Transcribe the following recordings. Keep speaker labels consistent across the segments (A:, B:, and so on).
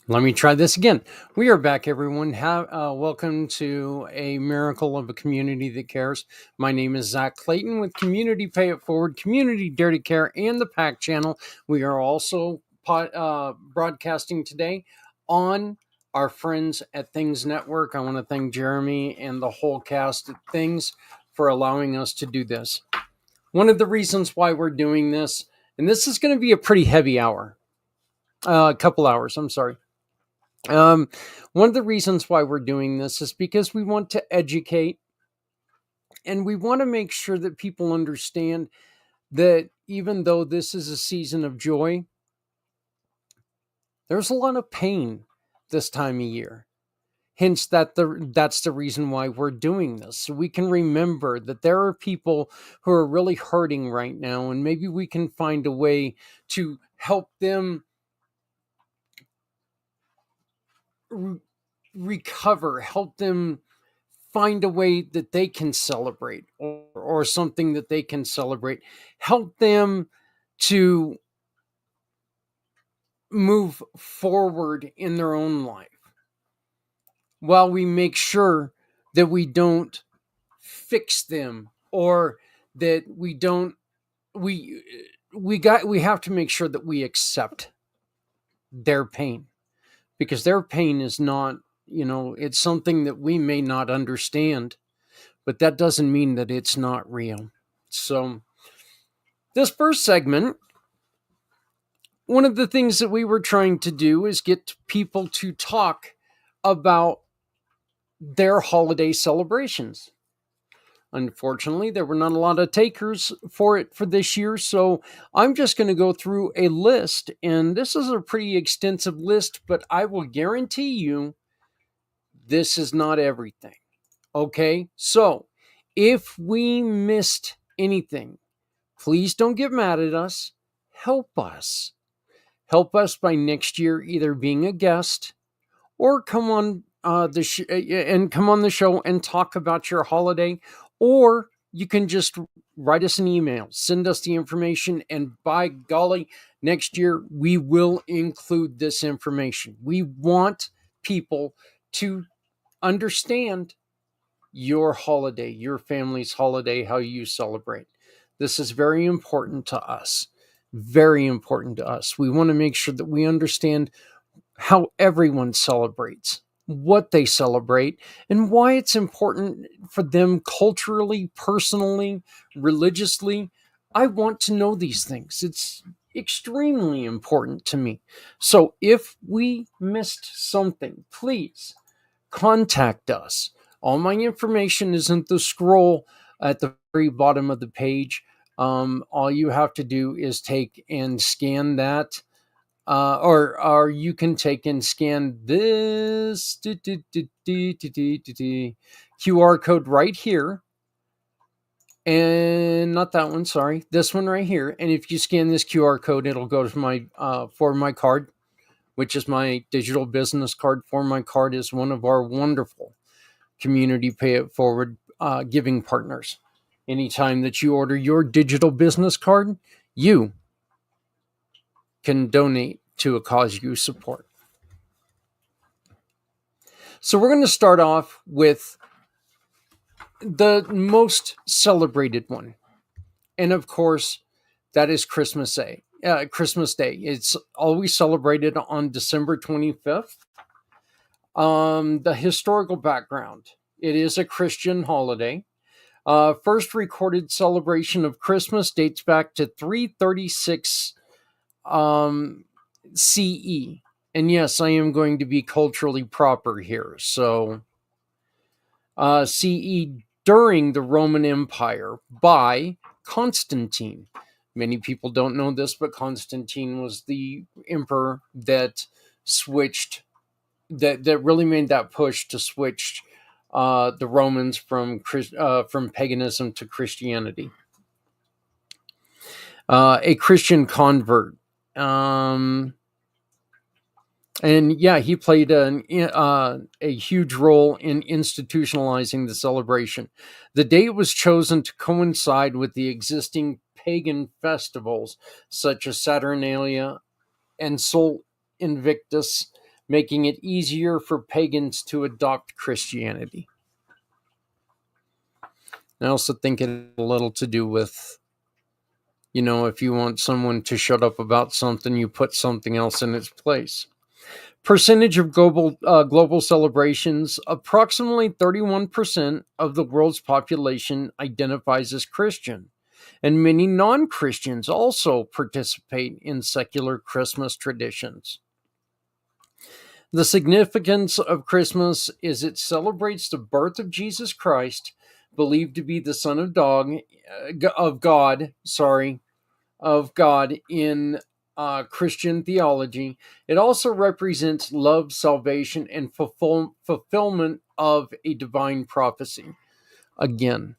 A: Let me try this again. We are back, everyone. Welcome to a miracle of a community that cares. My name is Zak Clayton with Community Pay It Forward, Community Dare to Care, and the PAC channel. We are also broadcasting today on our friends at Things Network. I want to thank Jeremy and the whole cast at Things for allowing us to do this. One of the reasons why we're doing this, and this is going to be a pretty heavy hour, couple hours, I'm sorry. One of the reasons why we're doing this is because we want to educate and we want to make sure that people understand that even though this is a season of joy, there's a lot of pain this time of year. Hence, that's the reason why we're doing this. So we can remember that there are people who are really hurting right now, and maybe we can find a way to help them recover, help them find a way that they can celebrate or something that they can celebrate, help them to move forward in their own life while we make sure that we don't fix them or that we have to make sure that we accept their pain, because their pain is not, it's something that we may not understand, but that doesn't mean that it's not real. So this first segment, one of the things that we were trying to do is get people to talk about their holiday celebrations. Unfortunately, there were not a lot of takers for it for this year, so I'm just going to go through a list, and this is a pretty extensive list, but I will guarantee you this is not everything. Okay, so if we missed anything, please don't get mad at us. Help us. Help us by next year either being a guest or come on come on the show and talk about your holiday, or you can just write us an email, send us the information, and by golly, next year we will include this information. We want people to understand your holiday, your family's holiday, how you celebrate. This is very important to us. Very important to us. We want to make sure that we understand how everyone celebrates, what they celebrate, and why it's important for them culturally, personally, religiously. I want to know these things. It's extremely important to me. So if we missed something, please contact us. All my information is in the scroll at the very bottom of the page. All you have to do is take and scan that, or you can take and scan this QR code right here, and not that one. Sorry, this one right here. And if you scan this QR code, it'll go to my for my card, which is my digital business card. For my card is one of our wonderful Community Pay It Forward giving partners. Anytime that you order your digital business card, you can donate to a cause you support. So we're going to start off with the most celebrated one. And of course, that is Christmas Day. It's always celebrated on December 25th. The historical background: it is a Christian holiday. First recorded celebration of Christmas dates back to 336 CE. And yes, I am going to be culturally proper here. So, CE, during the Roman Empire, by Constantine. Many people don't know this, but Constantine was the emperor that switched, that really made that push to switch the Romans from paganism to Christianity. A Christian convert. And yeah, he played a huge role in institutionalizing the celebration. The date was chosen to coincide with the existing pagan festivals such as Saturnalia and Sol Invictus, making it easier for pagans to adopt Christianity. I also think it has a little to do with, if you want someone to shut up about something, you put something else in its place. Percentage of global celebrations, approximately 31% of the world's population identifies as Christian, and many non-Christians also participate in secular Christmas traditions. The significance of Christmas is it celebrates the birth of Jesus Christ, believed to be the Son of God in Christian theology. It also represents love, salvation, and fulfillment of a divine prophecy. Again,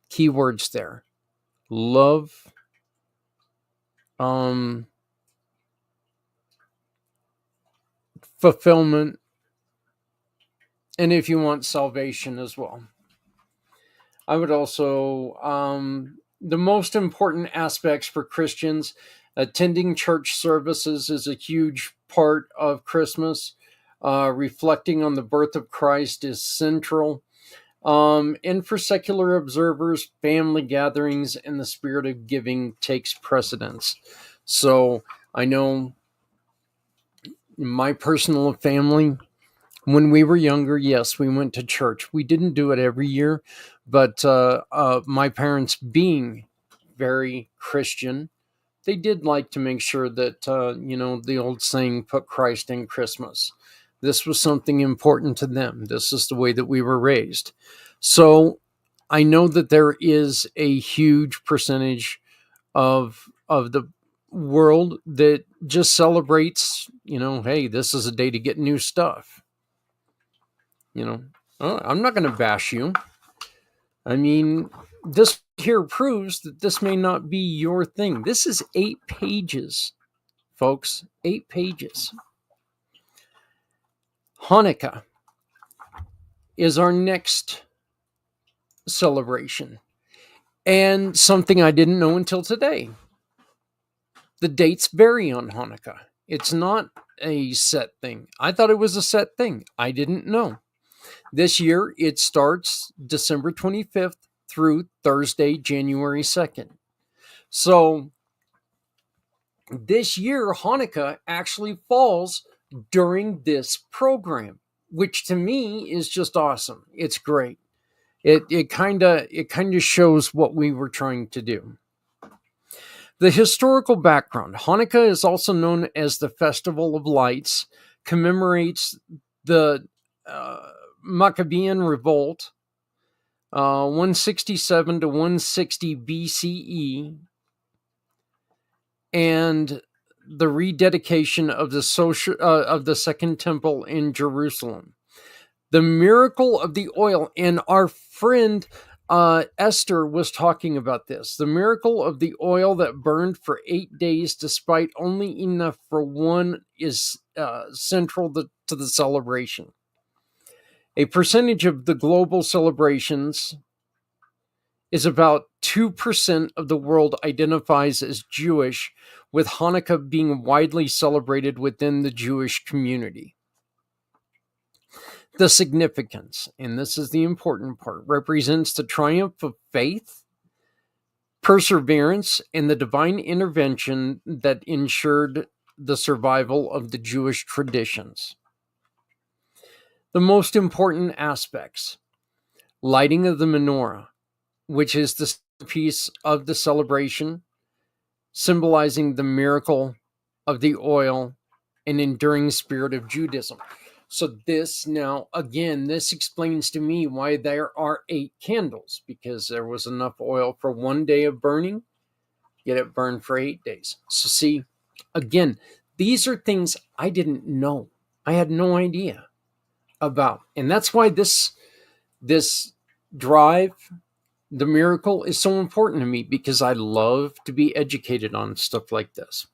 A: keywords there: love, fulfillment, and if you want, salvation as well. I would also, the most important aspects for Christians, attending church services is a huge part of Christmas. Reflecting on the birth of Christ is central. And for secular observers, family gatherings and the spirit of giving takes precedence. So I know my personal family, when we were younger, yes, we went to church. We didn't do it every year, but my parents, being very Christian, they did like to make sure that, the old saying, put Christ in Christmas. This was something important to them. This is the way that we were raised. So I know that there is a huge percentage of the world that just celebrates, hey, this is a day to get new stuff. I'm not going to bash you. I mean, this here proves that this may not be your thing. This is 8 pages, folks. 8 pages. Hanukkah is our next celebration. And something I didn't know until today. The dates vary on Hanukkah. It's not a set thing. I thought it was a set thing. I didn't know. This year, it starts December 25th through Thursday, January 2nd. So this year, Hanukkah actually falls during this program, which to me is just awesome. It's great. It kind of shows what we were trying to do. The historical background. Hanukkah is also known as the Festival of Lights, commemorates the Maccabean Revolt, 167 to 160 BCE, and the rededication of the Second Temple in Jerusalem. The miracle of the oil, and our friend Esther was talking about this. The miracle of the oil that burned for 8 days, despite only enough for one, is central to the celebration. A percentage of the global celebrations is about 2% of the world identifies as Jewish, with Hanukkah being widely celebrated within the Jewish community. The significance, and this is the important part, represents the triumph of faith, perseverance, and the divine intervention that ensured the survival of the Jewish traditions. The most important aspects: lighting of the menorah, which is the piece of the celebration, symbolizing the miracle of the oil and enduring spirit of Judaism. So this now, again, this explains to me why there are 8 candles, because there was enough oil for 1 day of burning, yet it burned for 8 days. So see, again, these are things I didn't know. I had no idea about. And that's why this drive, the miracle, is so important to me, because I love to be educated on stuff like this.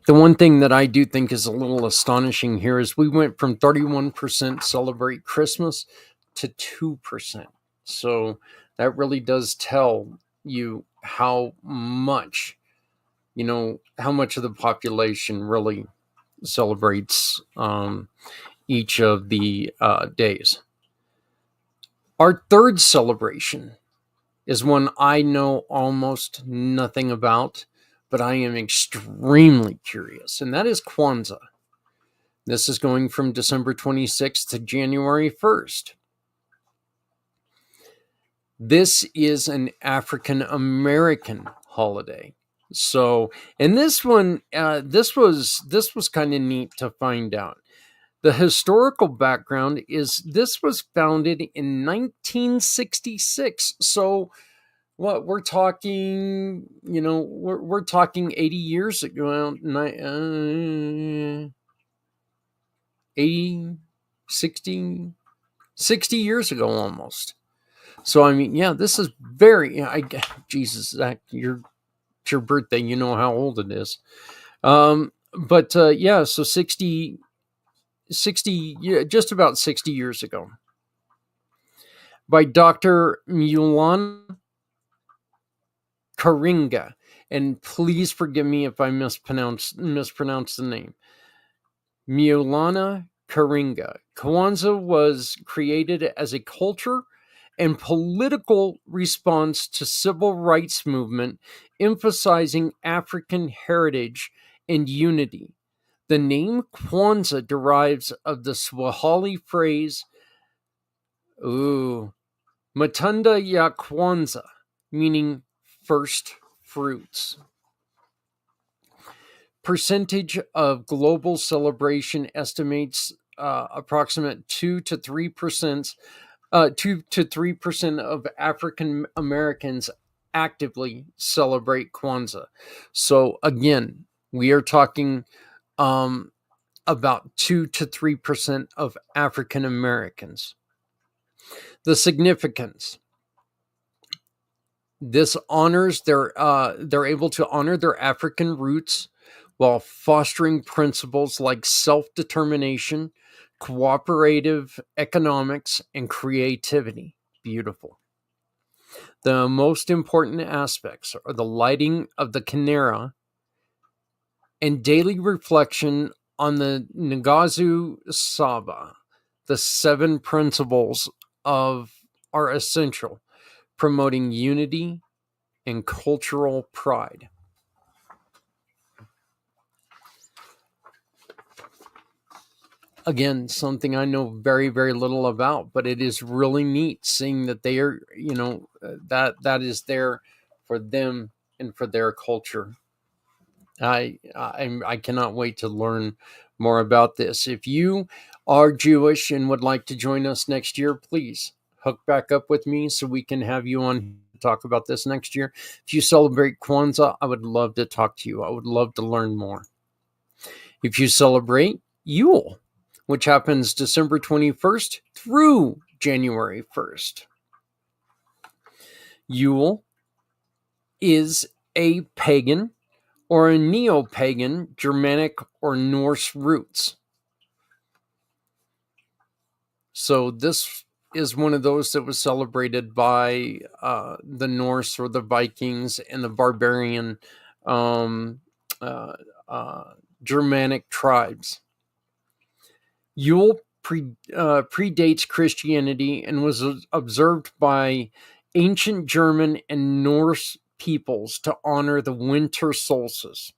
A: The one thing that I do think is a little astonishing here is we went from 31% celebrate Christmas to 2%. So that really does tell you how much of the population really celebrates each of the days. Our third celebration is one I know almost nothing about, but I am extremely curious, and that is Kwanzaa. This is going from December 26th to January 1st. This is an African American holiday. So, and this one, this was kind of neat to find out. The historical background is this was founded in 1966. So, what we're talking, we're talking 80 years ago, 80, 60 years ago almost. So, I mean, yeah, this is very, Jesus, Zach, it's your birthday, you know how old it is. But yeah, so 60, yeah, just about 60 years ago. By Dr. Maianne Karinga. And please forgive me if I mispronounce the name. Maianne Karinga. Kwanzaa was created as a culture and political response to civil rights movement, emphasizing African heritage and unity. The name Kwanzaa derives of the Swahili phrase, Matunda ya Kwanzaa, meaning first fruits. Percentage of global celebration estimates approximate 2 to 3%. 2 to 3% of African Americans actively celebrate Kwanzaa. So again, we are talking about 2 to 3% of African Americans. The significance. This honors they're able to honor their African roots while fostering principles like self-determination, cooperative economics, and creativity. Beautiful. The most important aspects are the lighting of the Kinara and daily reflection on the Nagazu Saba. The 7 principles are essential, promoting unity and cultural pride. Again, something I know very, very little about, but it is really neat seeing that they are, that is there for them and for their culture. I cannot wait to learn more about this. If you are Jewish and would like to join us next year, please hook back up with me so we can have you on to talk about this next year. If you celebrate Kwanzaa, I would love to talk to you. I would love to learn more. If you celebrate Yule, which happens December 21st through January 1st. Yule is a pagan or a neo-pagan Germanic or Norse roots. So this is one of those that was celebrated by the Norse or the Vikings and the barbarian Germanic tribes. Yule predates Christianity and was observed by ancient German and Norse peoples to honor the winter solstice.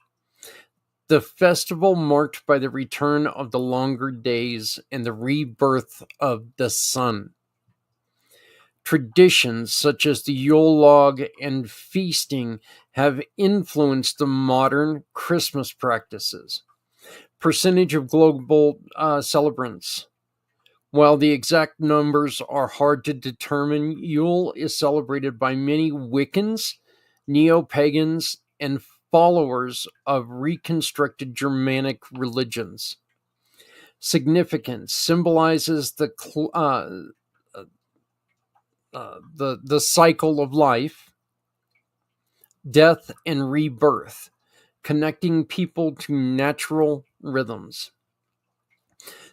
A: The festival marked by the return of the longer days and the rebirth of the sun. Traditions such as the Yule log and feasting have influenced the modern Christmas practices. Percentage of global celebrants. While the exact numbers are hard to determine, Yule is celebrated by many Wiccans, neo-pagans, and followers of reconstructed Germanic religions. Significance symbolizes the cycle of life, death, and rebirth, connecting people to natural rhythms.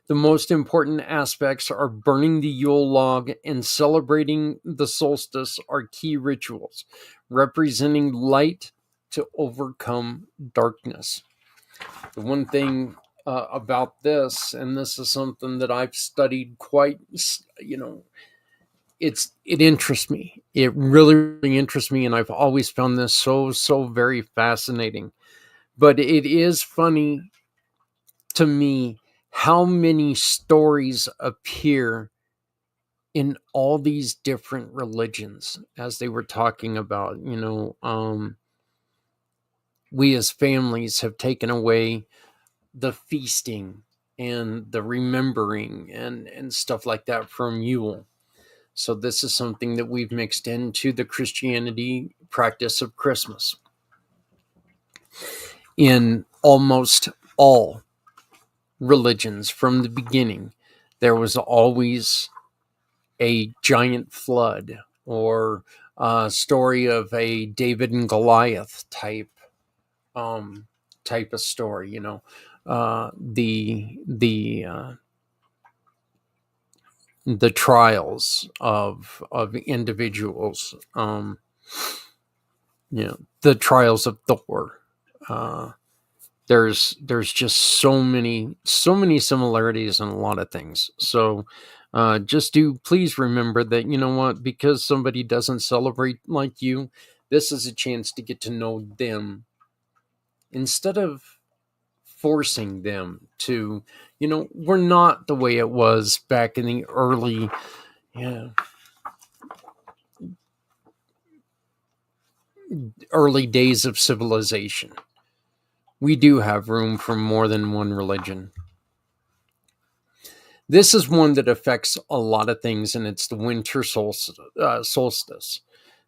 A: The most important aspects are burning the Yule log and celebrating the solstice are key rituals, representing light to overcome darkness. The one thing about this, and this is something that I've studied quite, it interests me. It really, really interests me, and I've always found this so very fascinating. But it is funny to me how many stories appear in all these different religions, as they were talking about. We as families have taken away the feasting and the remembering and stuff like that from Yule. So this is something that we've mixed into the Christianity practice of Christmas. In almost all religions from the beginning, there was always a giant flood or a story of a David and Goliath type of story. The trials of individuals, the trials of Thor. There's just so many similarities in a lot of things. So just do please remember that, what, because somebody doesn't celebrate like you, this is a chance to get to know them instead of forcing them to, we're not the way it was back in the early days of civilization. We do have room for more than one religion. This is one that affects a lot of things, and it's the winter solstice.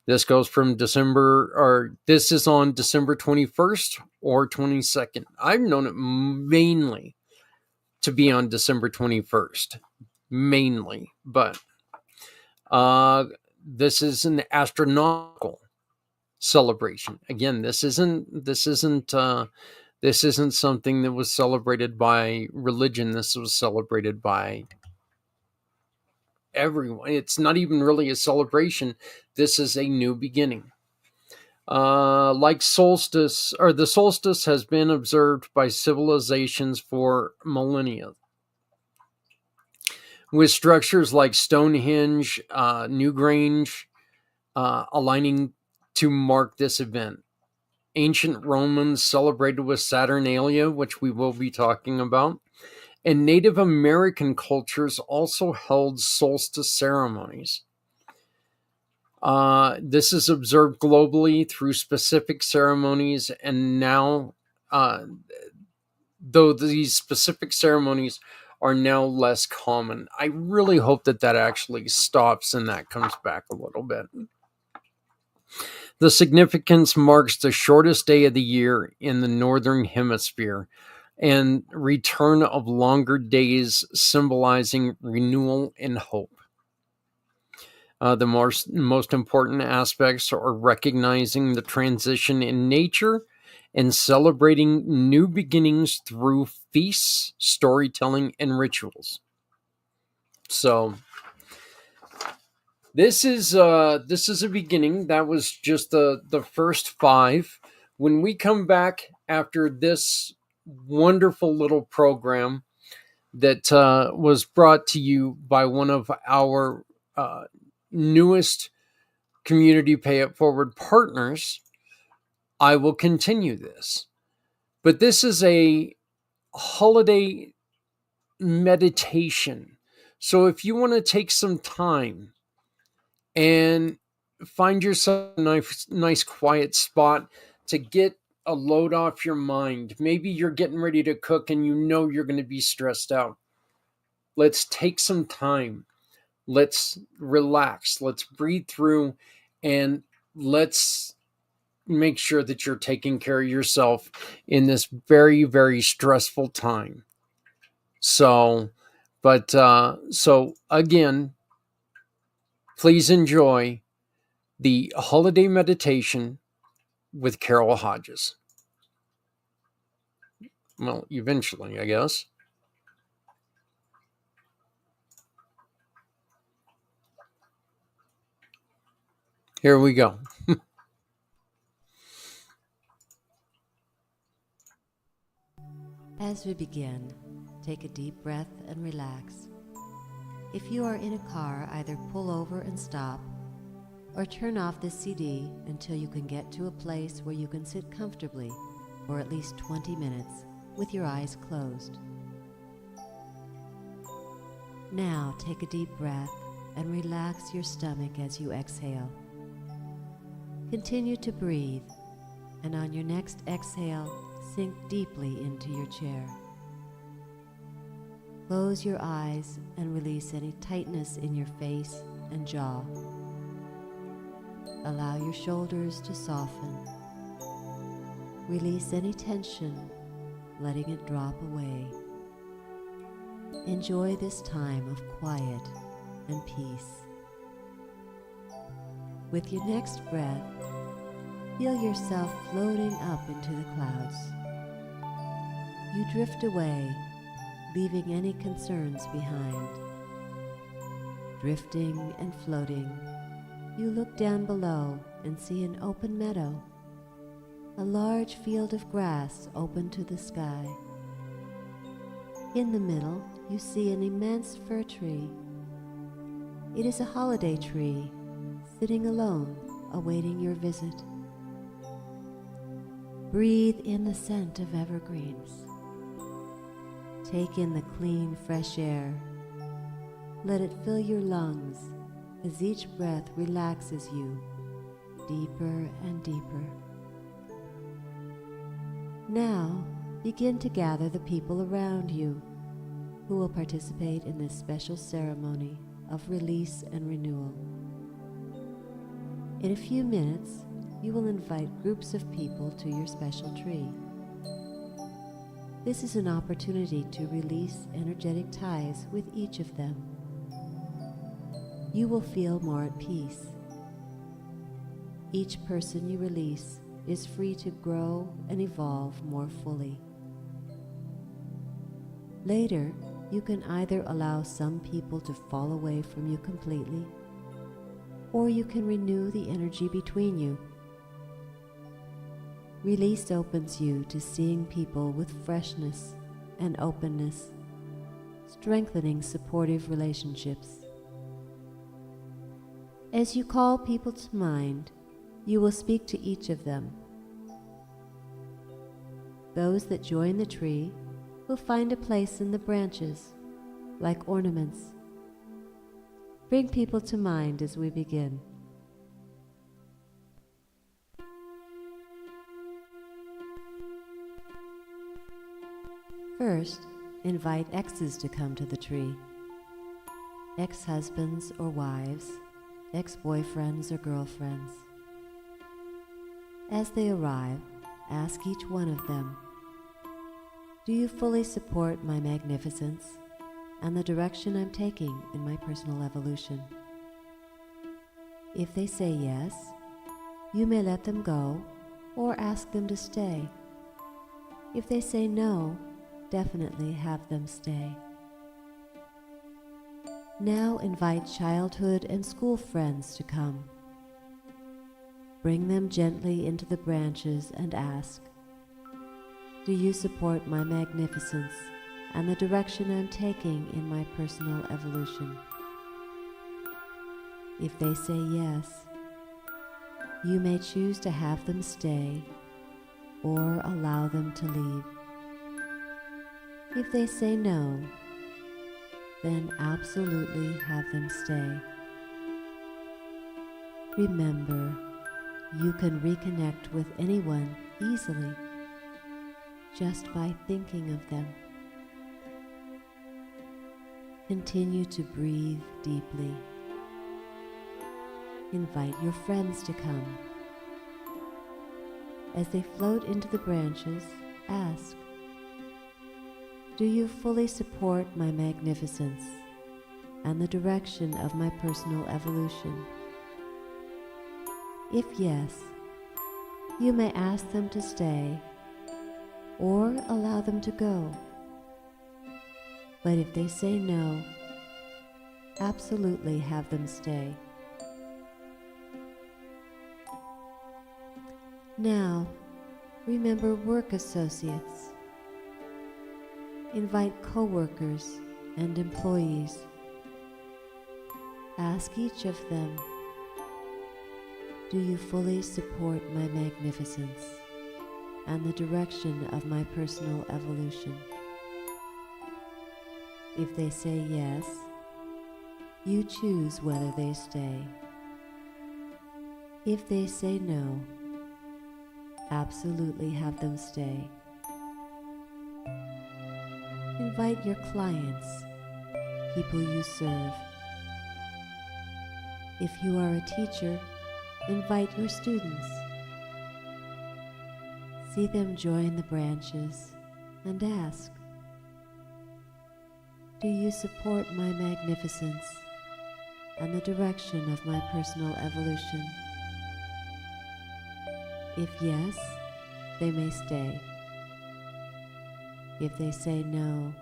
A: This goes from this is on December 21st or 22nd. I've known it mainly to be on December 21st, mainly, but this is an astronomical celebration. Again, this isn't something that was celebrated by religion. This was celebrated by everyone. It's not even really a celebration. This is a new beginning. Like solstice, or the solstice has been observed by civilizations for millennia, with structures like Stonehenge, Newgrange, aligning to mark this event. Ancient Romans celebrated with Saturnalia, which we will be talking about, and Native American cultures also held solstice ceremonies. This is observed globally through specific ceremonies, and now, though these specific ceremonies are now less common, I really hope that actually stops and that comes back a little bit. The significance marks the shortest day of the year in the Northern Hemisphere and return of longer days, symbolizing renewal and hope. The most important aspects are recognizing the transition in nature and celebrating new beginnings through feasts, storytelling, and rituals. So this is a beginning. That was just the first 5. When we come back after this wonderful little program that was brought to you by one of our newest community pay it forward partners, I will continue this. But this is a holiday meditation. So if you want to take some time and find yourself a nice quiet spot to get a load off your mind, maybe you're getting ready to cook and you're going to be stressed out. Let's take some time. Let's relax. Let's breathe through, and let's make sure that you're taking care of yourself in this very, very stressful time. So again, please enjoy the holiday meditation with Carole Hodges. Well, eventually, I guess. Here we go.
B: As we begin, take a deep breath and relax. If you are in a car, either pull over and stop, or turn off the CD until you can get to a place where you can sit comfortably for at least 20 minutes with your eyes closed. Now take a deep breath and relax your stomach as you exhale. Continue to breathe, and on your next exhale, sink deeply into your chair. Close your eyes and release any tightness in your face and jaw. Allow your shoulders to soften. Release any tension, letting it drop away. Enjoy this time of quiet and peace. With your next breath, feel yourself floating up into the clouds. You drift away, leaving any concerns behind. Drifting and floating, you look down below and see an open meadow, a large field of grass open to the sky. In the middle, you see an immense fir tree. It is a holiday tree, sitting alone, awaiting your visit. Breathe in the scent of evergreens. Take in the clean, fresh air. Let it fill your lungs as each breath relaxes you deeper and deeper. Now, begin to gather the people around you who will participate in this special ceremony of release and renewal. In a few minutes, you will invite groups of people to your special tree. This is an opportunity to release energetic ties with each of them. You will feel more at peace. Each person you release is free to grow and evolve more fully. Later, you can either allow some people to fall away from you completely, or you can renew the energy between you. Release opens you to seeing people with freshness and openness, strengthening supportive relationships. As you call people to mind, you will speak to each of them. Those that join the tree will find a place in the branches, like ornaments. Bring people to mind as we begin. First, invite exes to come to the tree. Ex-husbands or wives, ex-boyfriends or girlfriends. As they arrive, ask each one of them, "Do you fully support my magnificence and the direction I'm taking in my personal evolution?" If they say yes, you may let them go or ask them to stay. If they say no, definitely have them stay. Now invite childhood and school friends to come. Bring them gently into the branches and ask, "Do you support my magnificence and the direction I'm taking in my personal evolution?" If they say yes, you may choose to have them stay or allow them to leave. If they say no, then absolutely have them stay. Remember, you can reconnect with anyone easily just by thinking of them. Continue to breathe deeply. Invite your friends to come. As they float into the branches, ask, "Do you fully support my magnificence and the direction of my personal evolution?" If yes, you may ask them to stay or allow them to go. But if they say no, absolutely have them stay. Now, remember work associates. Invite co-workers and employees. Ask each of them, do you fully support my magnificence and the direction of my personal evolution? If they say yes, you choose whether they stay. If they say no, absolutely have them stay. Invite your clients, people you serve. If you are a teacher, invite your students. See them join the branches and ask, do you support my magnificence and the direction of my personal evolution? If yes, they may stay. If they say no,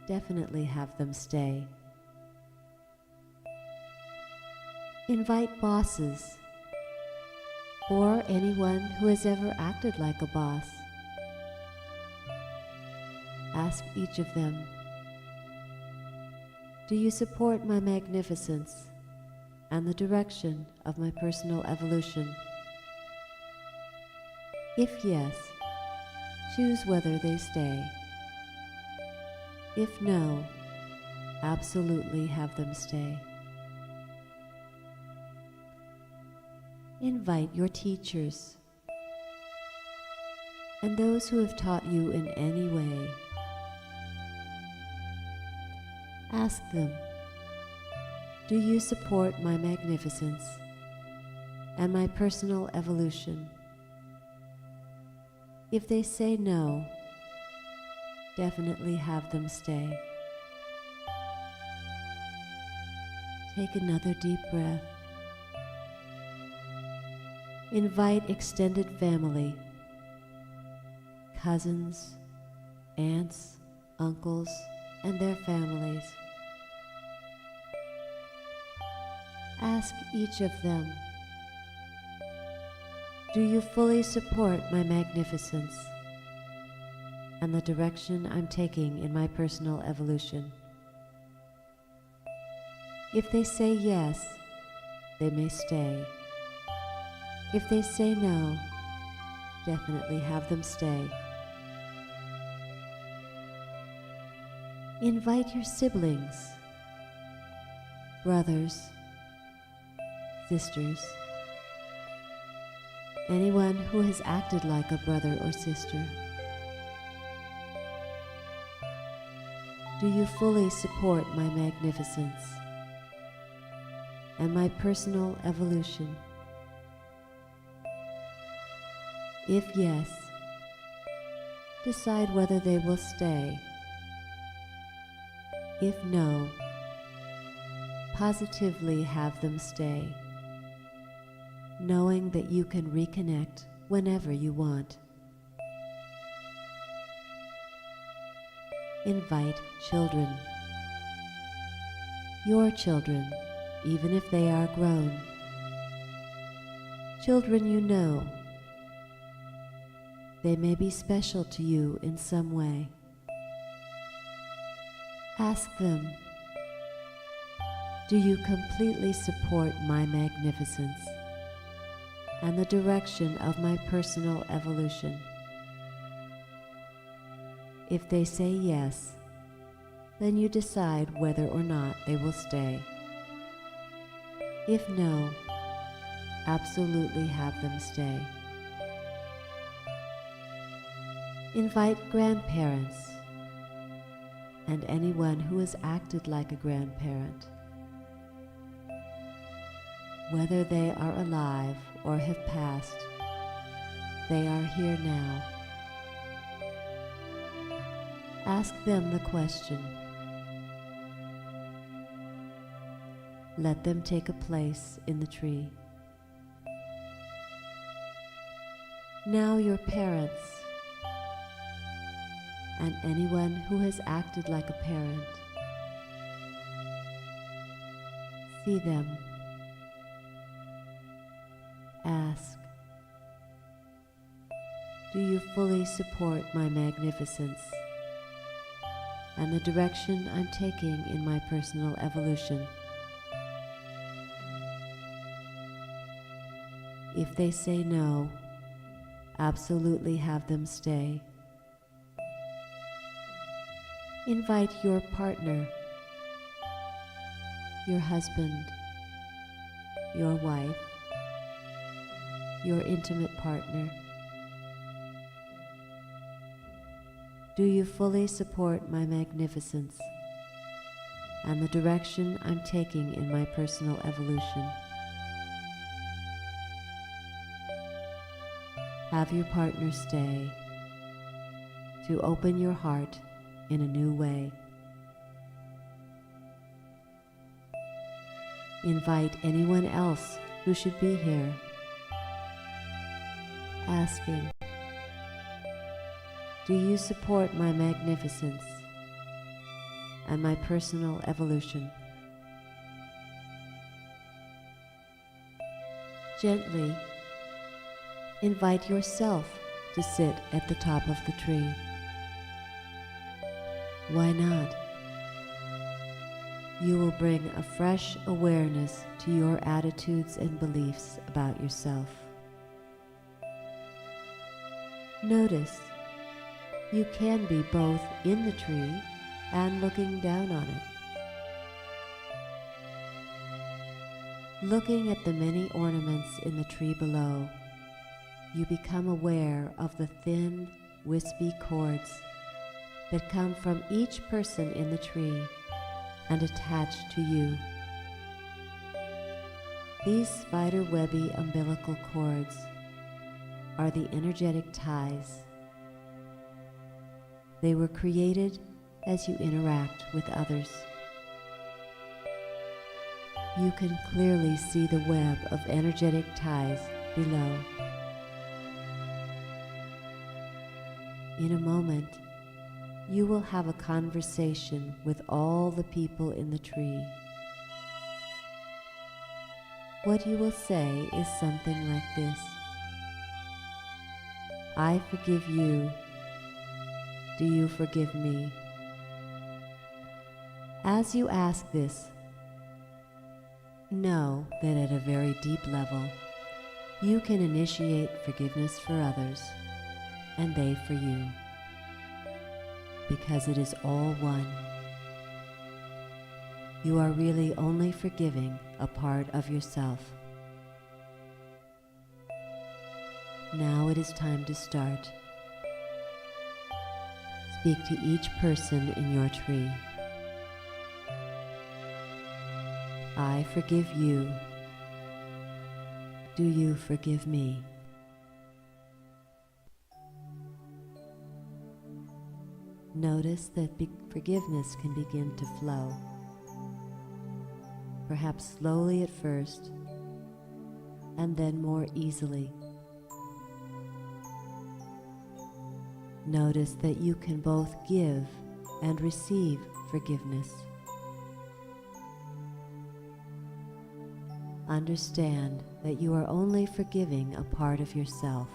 B: definitely have them stay. Invite bosses or anyone who has ever acted like a boss. Ask each of them, do you support my magnificence and the direction of my personal evolution? If yes, choose whether they stay. If no, absolutely have them stay. Invite your teachers and those who have taught you in any way. Ask them, do you support my magnificence and my personal evolution? If they say no, definitely have them stay. Take another deep breath. Invite extended family, cousins, aunts, uncles, and their families. Ask each of them, do you fully support my magnificence and the direction I'm taking in my personal evolution? If they say yes, they may stay. If they say no, definitely have them stay. Invite your siblings, brothers, sisters, anyone who has acted like a brother or sister. Do you fully support my magnificence and my personal evolution? If yes, decide whether they will stay. If no, positively have them stay, knowing that you can reconnect whenever you want. Invite children. Your children, even if they are grown. Children you know. They may be special to you in some way. Ask them, do you completely support my magnificence and the direction of my personal evolution? If they say yes, then you decide whether or not they will stay. If no, absolutely have them stay. Invite grandparents and anyone who has acted like a grandparent. Whether they are alive or have passed, they are here now. Ask them the question. Let them take a place in the tree. Now your parents and anyone who has acted like a parent. See them. Ask, do you fully support my magnificence and the direction I'm taking in my personal evolution. If they say no, absolutely have them stay. Invite your partner, your husband, your wife, your intimate partner. Do you fully support my magnificence and the direction I'm taking in my personal evolution? Have your partner stay to open your heart in a new way. Invite anyone else who should be here, asking, do you support my magnificence and my personal evolution? Gently invite yourself to sit at the top of the tree. Why not? You will bring a fresh awareness to your attitudes and beliefs about yourself. Notice you can be both in the tree and looking down on it. Looking at the many ornaments in the tree below, you become aware of the thin, wispy cords that come from each person in the tree and attach to you. These spider-webby umbilical cords are the energetic ties. They were created as you interact with others. You can clearly see the web of energetic ties below. In a moment, you will have a conversation with all the people in the tree. What you will say is something like this: I forgive you. Do you forgive me? As you ask this, know that at a very deep level, you can initiate forgiveness for others and they for you, because it is all one. You are really only forgiving a part of yourself. Now it is time to start. Speak to each person in your tree. I forgive you. Do you forgive me? Notice that forgiveness can begin to flow, perhaps slowly at first, and then more easily. Notice that you can both give and receive forgiveness. Understand that you are only forgiving a part of yourself.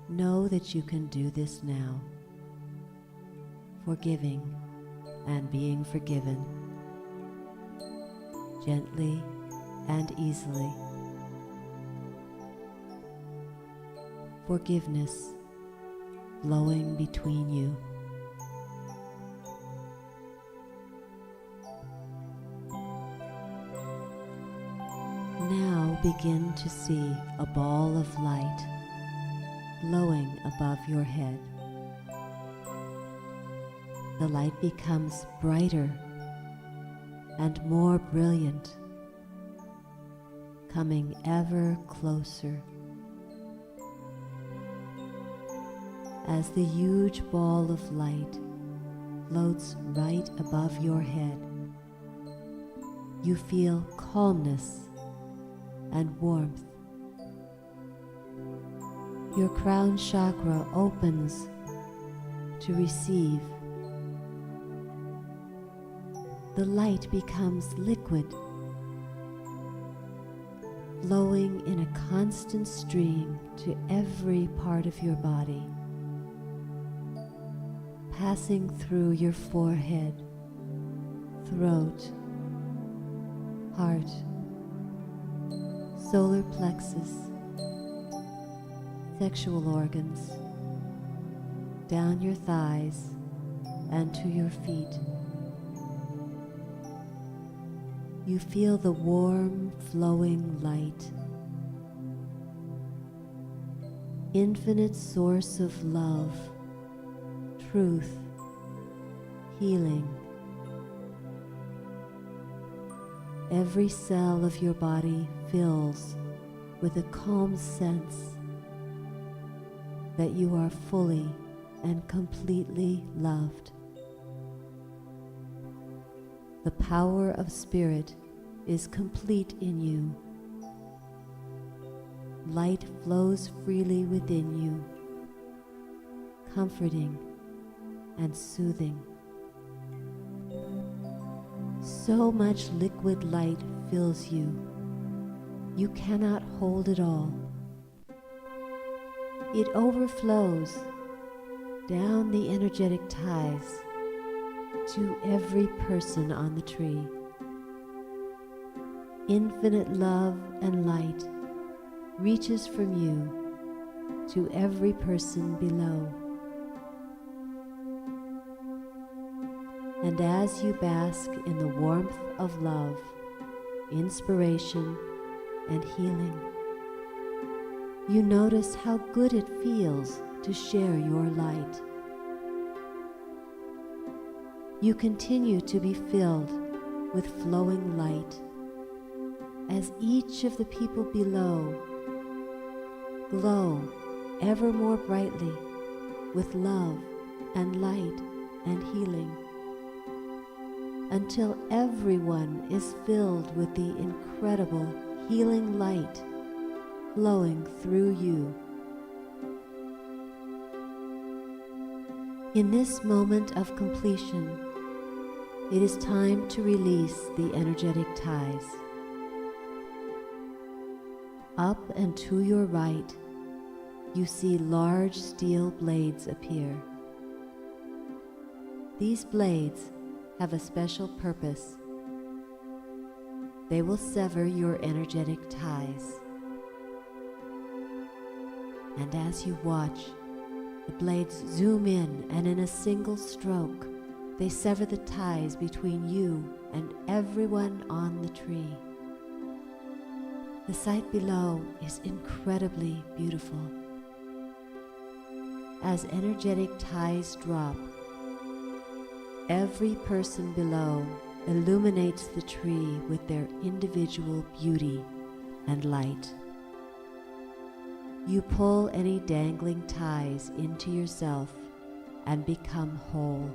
B: Know that you can do this now, forgiving and being forgiven, gently and easily. Forgiveness flowing between you. Now begin to see a ball of light glowing above your head. The light becomes brighter and more brilliant, coming ever closer. As the huge ball of light floats right above your head, you feel calmness and warmth. Your crown chakra opens to receive. The light becomes liquid, flowing in a constant stream to every part of your body. passing through your forehead, throat, heart, solar plexus, sexual organs, down your thighs and to your feet. You feel the warm, flowing light, infinite source of love, truth, healing. Every cell of your body fills with a calm sense that you are fully and completely loved. The power of spirit is complete in you. Light flows freely within you, comforting and soothing. So much liquid light fills you. You cannot hold it all. It overflows down the energetic ties to every person on the tree. Infinite love and light reaches from you to every person below. And as you bask in the warmth of love, inspiration, and healing, you notice how good it feels to share your light. You continue to be filled with flowing light as each of the people below glow ever more brightly with love and light and healing, until everyone is filled with the incredible healing light flowing through you. In this moment of completion, it is time to release the energetic ties. Up and to your right, you see large steel blades appear. These blades have a special purpose. They will sever your energetic ties. And as you watch, the blades zoom in, and in a single stroke, they sever the ties between you and everyone on the tree. The sight below is incredibly beautiful. As energetic ties drop, every person below illuminates the tree with their individual beauty and light. You pull any dangling ties into yourself and become whole.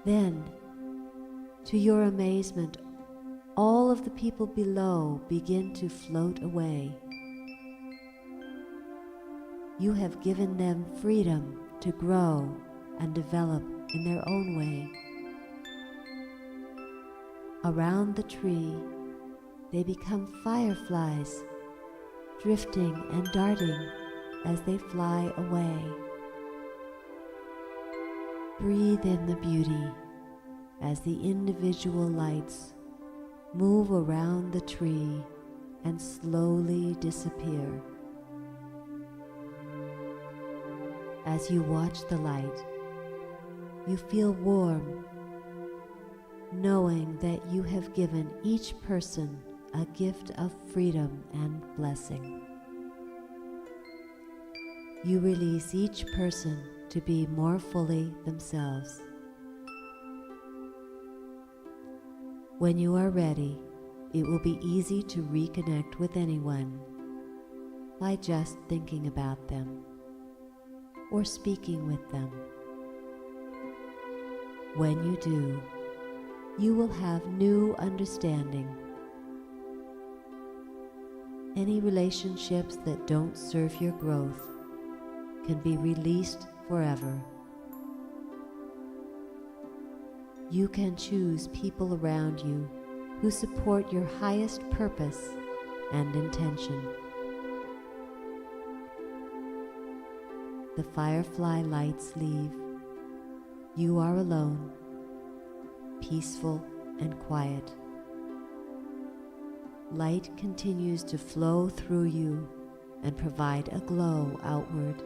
B: Then, to your amazement, all of the people below begin to float away. You have given them freedom to grow and develop in their own way. Around the tree, they become fireflies, drifting and darting as they fly away. Breathe in the beauty as the individual lights move around the tree and slowly disappear. As you watch the light, you feel warm, knowing that you have given each person a gift of freedom and blessing. You release each person to be more fully themselves. When you are ready, it will be easy to reconnect with anyone by just thinking about them or speaking with them. When you do, you will have new understanding. Any relationships that don't serve your growth can be released forever. You can choose people around you who support your highest purpose and intention. The firefly lights leave. You are alone, peaceful and quiet. Light continues to flow through you and provide a glow outward.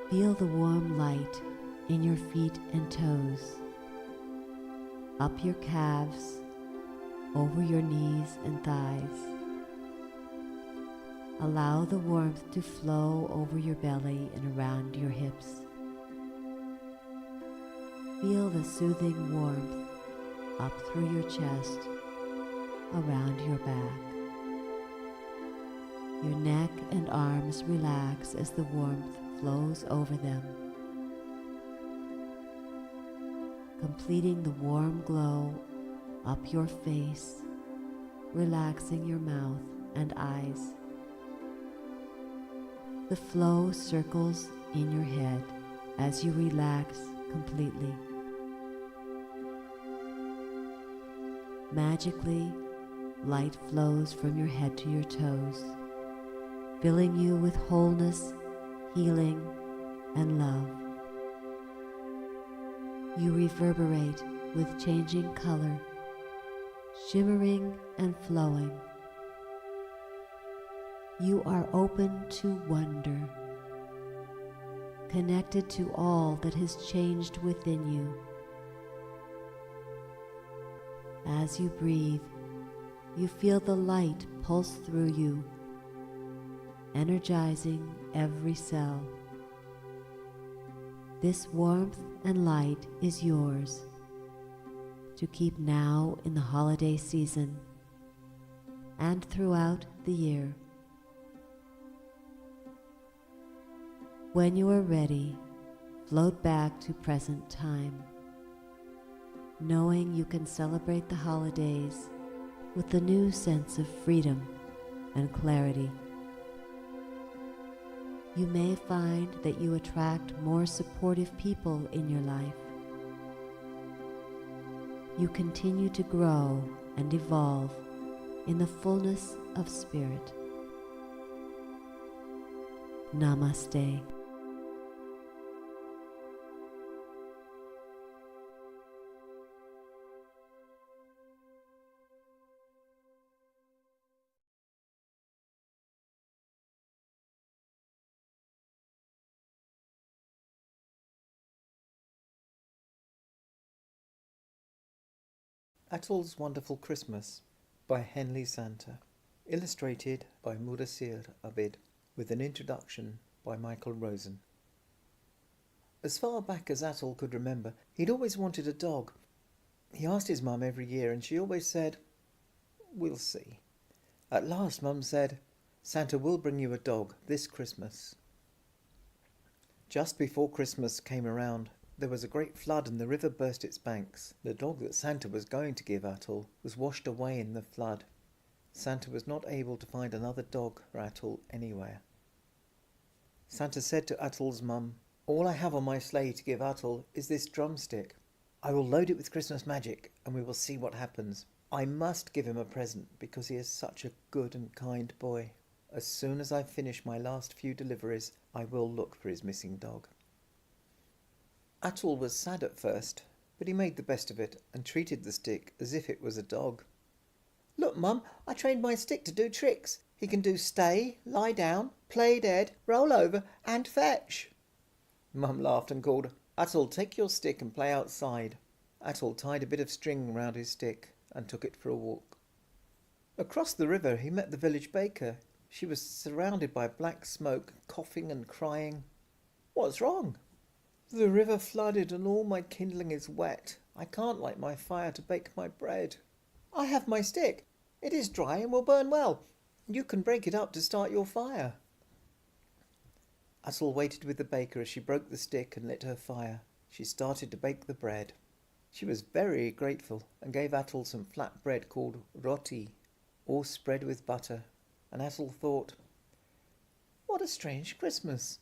B: Feel the warm light in your feet and toes, up your calves, over your knees and thighs. Allow the warmth to flow over your belly and around your hips. Feel the soothing warmth up through your chest, around your back. Your neck and arms relax as the warmth flows over them, completing the warm glow up your face, relaxing your mouth and eyes. The flow circles in your head as you relax completely. Magically, light flows from your head to your toes, filling you with wholeness, healing, and love. You reverberate with changing color, shimmering and flowing. You are open to wonder, connected to all that has changed within you. As you breathe, you feel the light pulse through you, energizing every cell. This warmth and light is yours to keep now in the holiday season and throughout the year. When you are ready, float back to present time, knowing you can celebrate the holidays with a new sense of freedom and clarity. You may find that you attract more supportive people in your life. You continue to grow and evolve in the fullness of spirit. Namaste.
C: Atol's Wonderful Christmas by Henley Santa, illustrated by Mudassir Abid, with an introduction by Michael Rosen. As far back as Atol could remember, he'd always wanted a dog. He asked his mum every year and she always said, "We'll see." At last Mum said, "Santa will bring you a dog this Christmas." Just before Christmas came around, there was a great flood and the river burst its banks. The dog that Santa was going to give Atol was washed away in the flood. Santa was not able to find another dog for Atol anywhere. Santa said to Atol's mum, "All I have on my sleigh to give Atol is this drumstick. I will load it with Christmas magic and we will see what happens. I must give him a present because he is such a good and kind boy. As soon as I finish my last few deliveries, I will look for his missing dog." Atol was sad at first, but he made the best of it and treated the stick as if it was a dog. "Look, Mum, I trained my stick to do tricks. He can do stay, lie down, play dead, roll over, and fetch." Mum laughed and called, "Atol, take your stick and play outside." Atol tied a bit of string round his stick and took it for a walk. Across the river he met the village baker. She was surrounded by black smoke, coughing and crying. "What's wrong?" "The river flooded and all my kindling is wet. I can't light my fire to bake my bread." "I have my stick. It is dry and will burn well. You can break it up to start your fire." Atol waited with the baker as she broke the stick and lit her fire. She started to bake the bread. She was very grateful and gave Atol some flat bread called roti, all spread with butter. And Atol thought, "What a strange Christmas.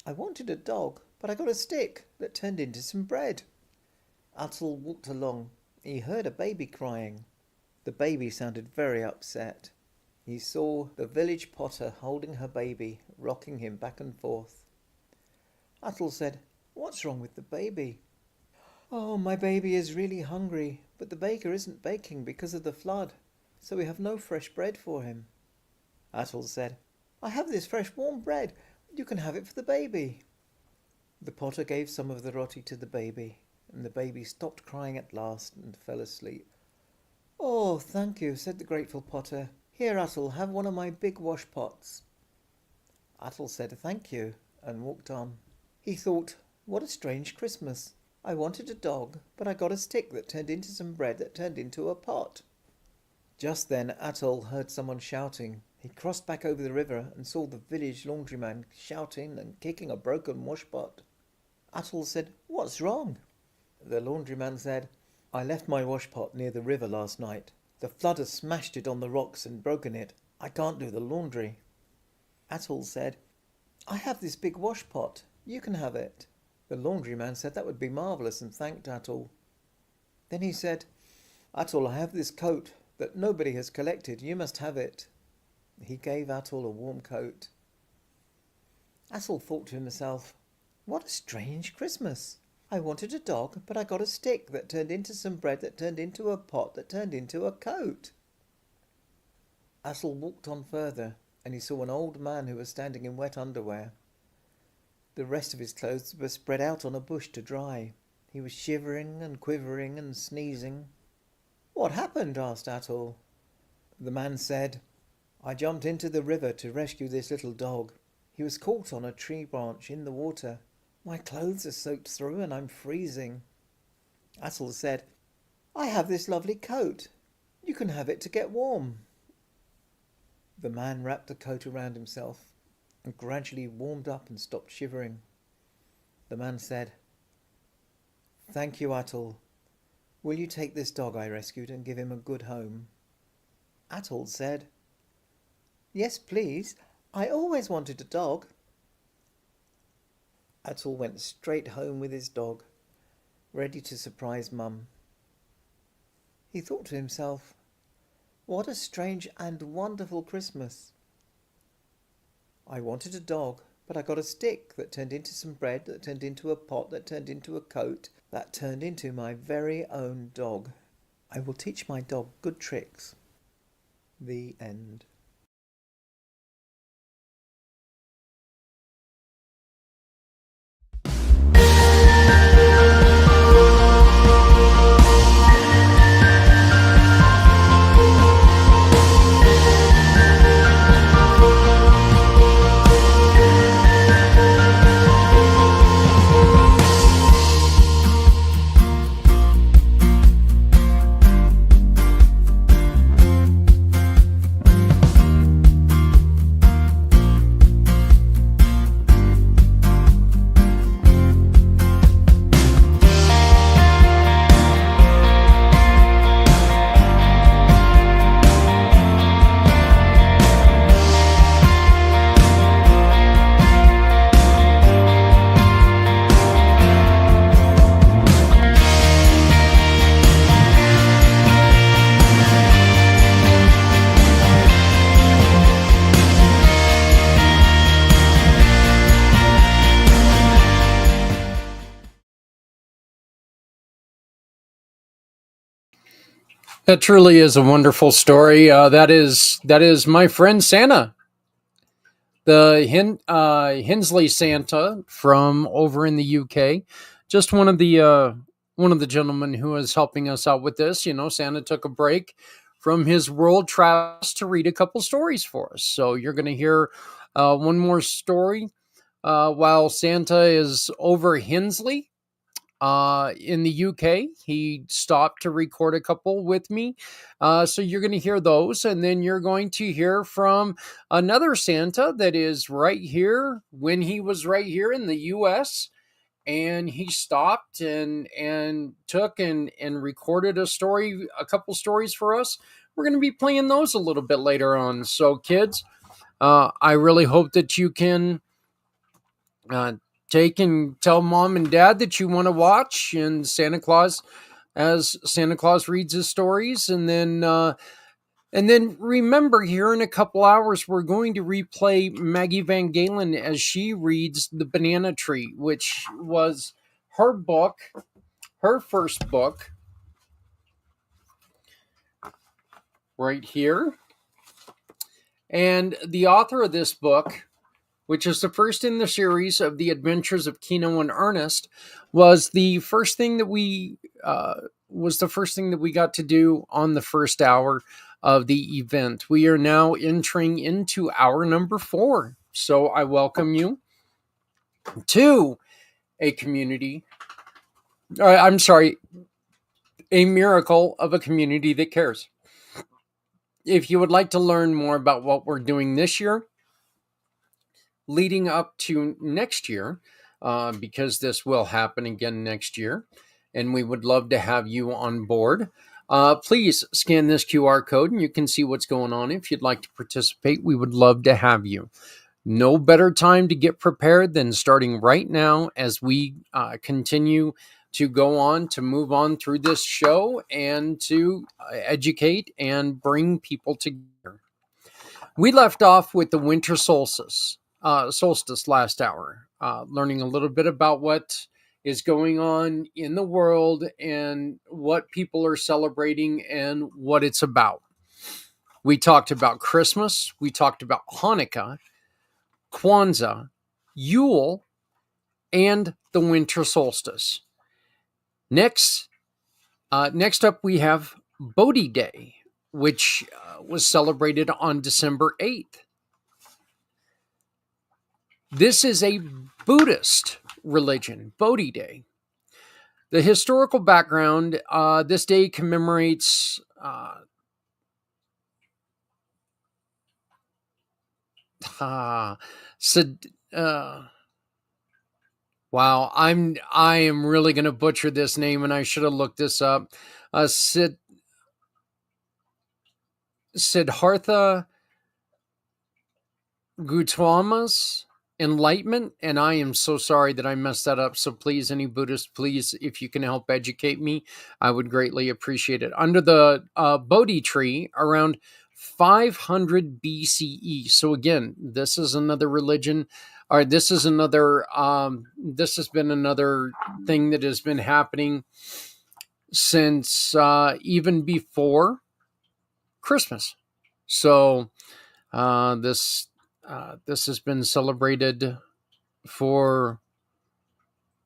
C: I wanted a dog, but I got a stick that turned into some bread." Atol walked along. He heard a baby crying. The baby sounded very upset. he saw the village potter holding her baby, rocking him back and forth. Atul said, "What's wrong with the baby?" "Oh, my baby is really hungry, but the baker isn't baking because of the flood, so we have no fresh bread for him." Atul said, "I have this fresh warm bread. You can have it for the baby." The potter gave some of the roti to the baby, and the baby stopped crying at last and fell asleep. "Oh, thank you," said the grateful potter. "Here, Atul, have one of my big wash pots." Atul said thank you and walked on. He thought, what a strange Christmas. I wanted a dog, but I got a stick that turned into some bread that turned into a pot. Just then Atul heard someone shouting. He crossed back over the river and saw the village laundryman shouting and kicking a broken washpot. Atul said, "What's wrong?" The laundryman said, "I left my washpot near the river last night. The flood has smashed it on the rocks and broken it. I can't do the laundry." Atul said, "I have this big washpot. You can have it." The laundryman said that would be marvellous and thanked Atul. Then he said, "Atul, I have this coat that nobody has collected. You must have it." He gave Atul a warm coat. Atul thought to himself, what a strange Christmas. I wanted a dog, but I got a stick that turned into some bread that turned into a pot that turned into a coat. Atul walked on further, and he saw an old man who was standing in wet underwear. The rest of his clothes were spread out on a bush to dry. He was shivering and quivering and sneezing. "What happened?" asked Atul. The man said, "I jumped into the river to rescue this little dog. He was caught on a tree branch in the water. My clothes are soaked through and I'm freezing." Atul said, "I have this lovely coat. You can have it to get warm." The man wrapped the coat around himself and gradually warmed up and stopped shivering. The man said, "Thank you, Atul. Will you take this dog I rescued and give him a good home?" Atul said, "Yes, please. I always wanted a dog." Atul went straight home with his dog, ready to surprise Mum. He thought to himself, what a strange and wonderful Christmas. I wanted a dog, but I got a stick that turned into some bread, that turned into a pot, that turned into a coat, that turned into my very own dog. I will teach my dog good tricks. The end.
A: That truly is a wonderful story. That is my friend Santa, the Hensley Santa from over in the UK. Just one of the gentlemen who is helping us out with this. You know, Santa took a break from his world travels to read a couple stories for us. So you're going to hear one more story while Santa is over Hensley. In the UK, he stopped to record a couple with me. So you're going to hear those. And then you're going to hear from another Santa that is right here when he was right here in the US. And he stopped and took and recorded a couple stories for us. We're going to be playing those a little bit later on. So kids, I really hope that you can take and tell mom and dad that you want to watch and as Santa Claus reads his stories, and then And then remember, here in a couple hours, we're going to replay Maggie van Galen as she reads The Banana Tree, which was her book, her first book, right here. And the author of this book, which is the first in the series of The Adventures of Kino and Ernest, was the first thing that we got to do on the first hour of the event. We are now entering into hour number 4. So I welcome you to a community. A miracle of a community that cares. If you would like to learn more about what we're doing this year, leading up to next year, because this will happen again next year, and we would love to have you on board. Please scan this QR code and you can see what's going on. If you'd like to participate, we would love to have you. No better time to get prepared than starting right now as we continue to go on, to move on through this show and to educate and bring people together. We left off with the winter solstice last hour, learning a little bit about what is going on in the world and what people are celebrating and what it's about. We talked about Christmas. We talked about Hanukkah, Kwanzaa, Yule, and the winter solstice. Next up, we have Bodhi Day, which was celebrated on December 8th. This is a Buddhist religion, Bodhi Day. The historical background, this day commemorates wow, I am really going to butcher this name, and I should have looked this up. Siddhartha Gautama's enlightenment, and I am so sorry that I messed that up. So please, any Buddhists, please, if you can help educate me, I would greatly appreciate it. Under the Bodhi tree around 500 BCE. So again, this is another religion, or this has been another thing that has been happening since even before Christmas. So this has been celebrated for,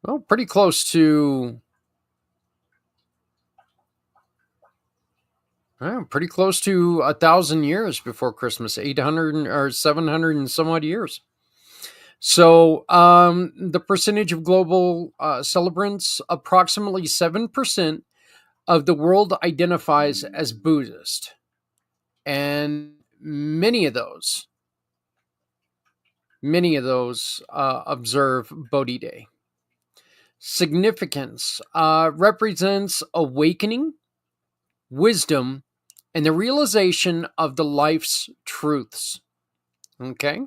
A: well, pretty close to 1,000 years before Christmas, 800 or 700 and some odd years. So the percentage of global celebrants, approximately 7% of the world identifies as Buddhist. And many of those observe Bodhi Day. Significance represents awakening, wisdom, and the realization of the life's truths. Okay?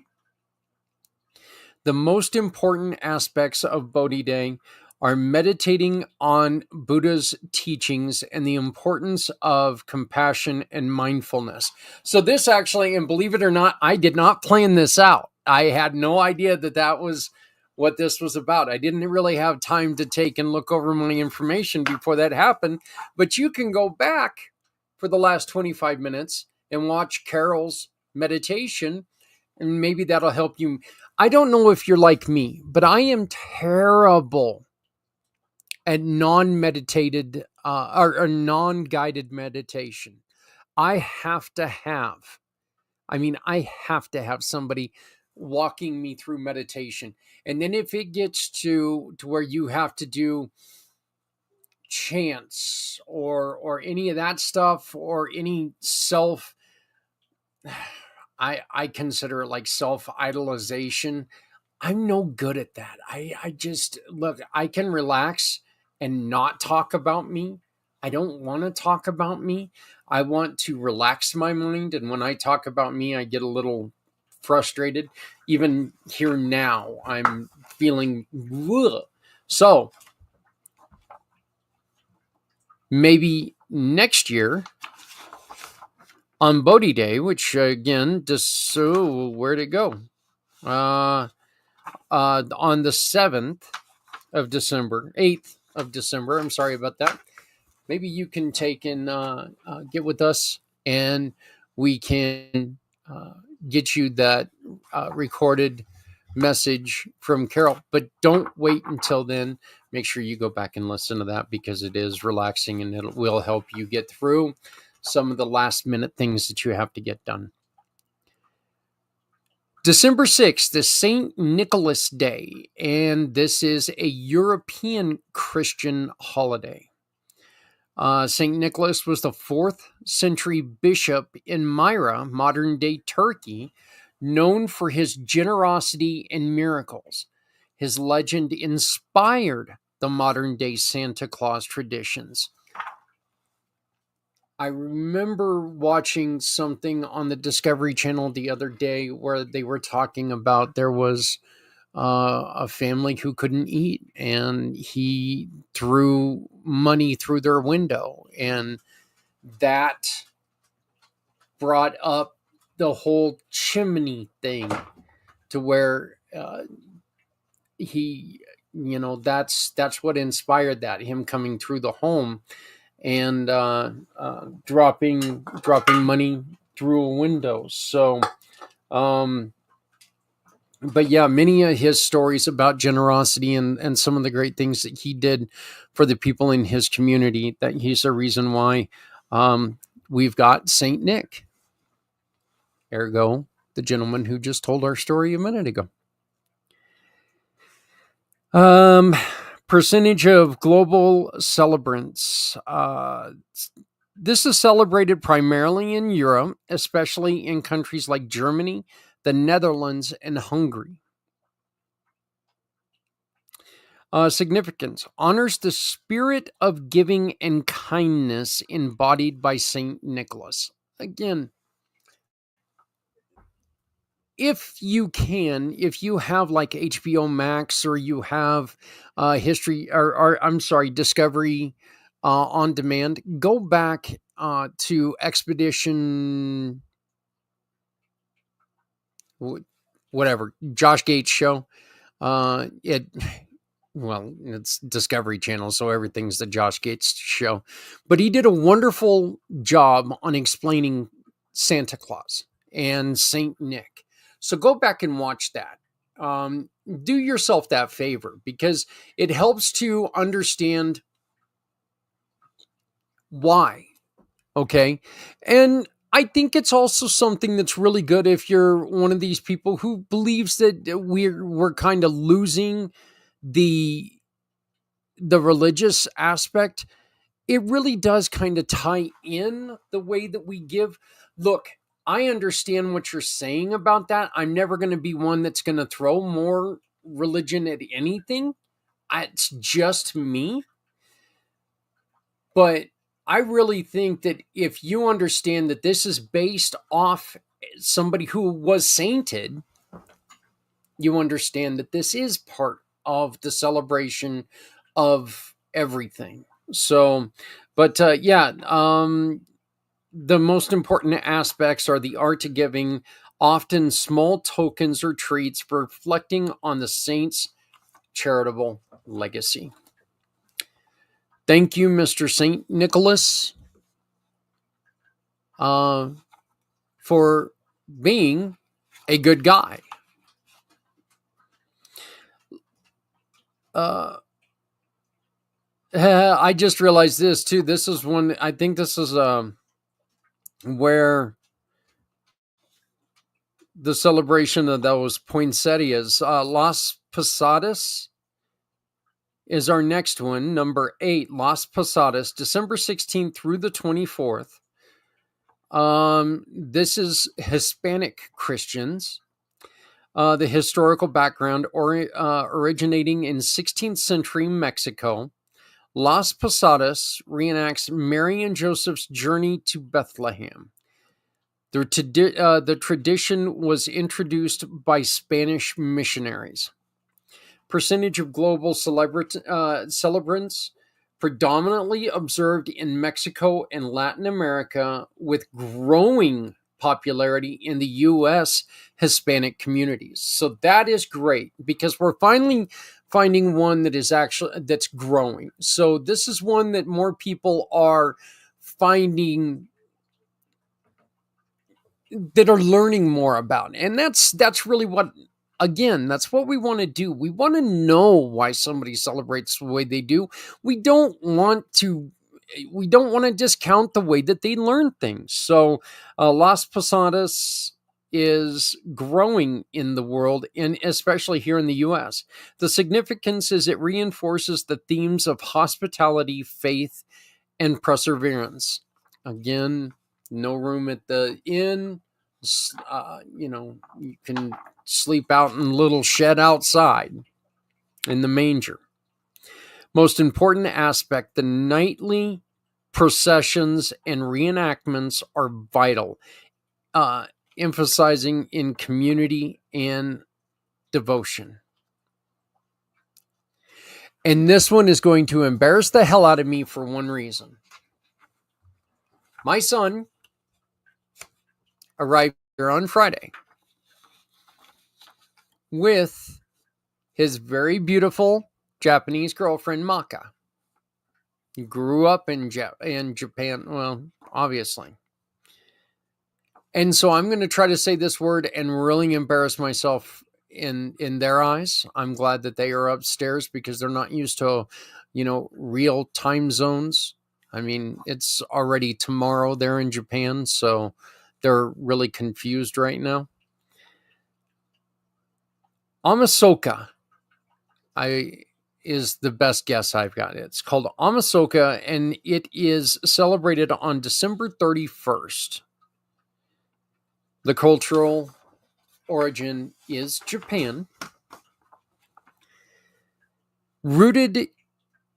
A: The most important aspects of Bodhi Day are meditating on Buddha's teachings and the importance of compassion and mindfulness. So this actually, and believe it or not, I did not plan this out. I had no idea that was what this was about. I didn't really have time to take and look over my information before that happened. But you can go back for the last 25 minutes and watch Carole's meditation, and maybe that'll help you. I don't know if you're like me, but I am terrible at non-meditated or non-guided meditation. I have to have somebody walking me through meditation. And then if it gets to where you have to do chants or any of that stuff, or any I consider it like self-idolization, I'm no good at that. I just, look, I can relax and not talk about me. I don't want to talk about me. I want to relax my mind. And when I talk about me, I get a little frustrated. Even here now, I'm feeling, ugh. So maybe next year On Bodhi Day, which again, just so where'd it go? On the 7th of December, 8th of December. I'm sorry about that. Maybe you can take and get with us, and we can get you that recorded message from Carole. But don't wait until then. Make sure you go back and listen to that, because it is relaxing and it will help you get through some of the last minute things that you have to get done. December 6th is St. Nicholas Day, and this is a European Christian holiday. St. Nicholas was the 4th century bishop in Myra, modern-day Turkey, known for his generosity and miracles. His legend inspired the modern-day Santa Claus traditions. I remember watching something on the Discovery Channel the other day where they were talking about there was a family who couldn't eat, and he threw money through their window, and that brought up the whole chimney thing to where he, that's what inspired that, him coming through the home and dropping money through a window. So but yeah, many of his stories about generosity and some of the great things that he did for the people in his community, that he's the reason why we've got Saint Nick, ergo the gentleman who just told our story a minute ago. Percentage of global celebrants. This is celebrated primarily in Europe, especially in countries like Germany, the Netherlands, and Hungary. Significance. Honors the spirit of giving and kindness embodied by St. Nicholas. Again, if you have like HBO Max, or you have Discovery on demand, go back to Expedition, whatever, Josh Gates show. It's Discovery Channel, so everything's the Josh Gates show. But he did a wonderful job on explaining Santa Claus and Saint Nick. So go back and watch that. Do yourself that favor, because it helps to understand why. Okay. And I think it's also something that's really good if you're one of these people who believes that we're kind of losing the religious aspect. It really does kind of tie in the way that we give. Look, I understand what you're saying about that. I'm never going to be one that's going to throw more religion at anything. It's just me. But I really think that if you understand that this is based off somebody who was sainted, you understand that this is part of the celebration of everything. So, but the most important aspects are the art of giving, often small tokens or treats reflecting on the saint's charitable legacy. Thank you, Mr. St. Nicholas, for being a good guy. I just realized this too. This is one, I think this is where the celebration of those poinsettias, Las Posadas is our next one. Number 8, Las Posadas, December 16th through the 24th. This is Hispanic Christians. The historical background originating in 16th century Mexico. Las Posadas reenacts Mary and Joseph's journey to Bethlehem. The tradition was introduced by Spanish missionaries. Percentage of global celebrants. predominantly observed in Mexico and Latin America, with growing popularity in the U.S. Hispanic communities. So that is great, because we're finally finding one that's growing. So this is one that more people are finding, that are learning more about. And that's really what, again, that's what we want to do. We want to know why somebody celebrates the way they do. We don't want to discount the way that they learn things. So Las Posadas is growing in the world, and especially here in the US. The significance is it reinforces the themes of hospitality, faith, and perseverance. Again, no room at the inn. You can sleep out in a little shed outside in the manger. Most important aspect, the nightly processions and reenactments are vital, emphasizing in community and devotion. And this one is going to embarrass the hell out of me for one reason. My son arrived here on Friday with his very beautiful Japanese girlfriend, Maka. He grew up in Japan, well, obviously. And so I'm going to try to say this word and really embarrass myself in their eyes. I'm glad that they are upstairs, because they're not used to, real time zones. I mean, it's already tomorrow there in Japan, so they're really confused right now. Amasoka is the best guess I've got. It's called Amasoka, and it is celebrated on December 31st. The cultural origin is Japan. Rooted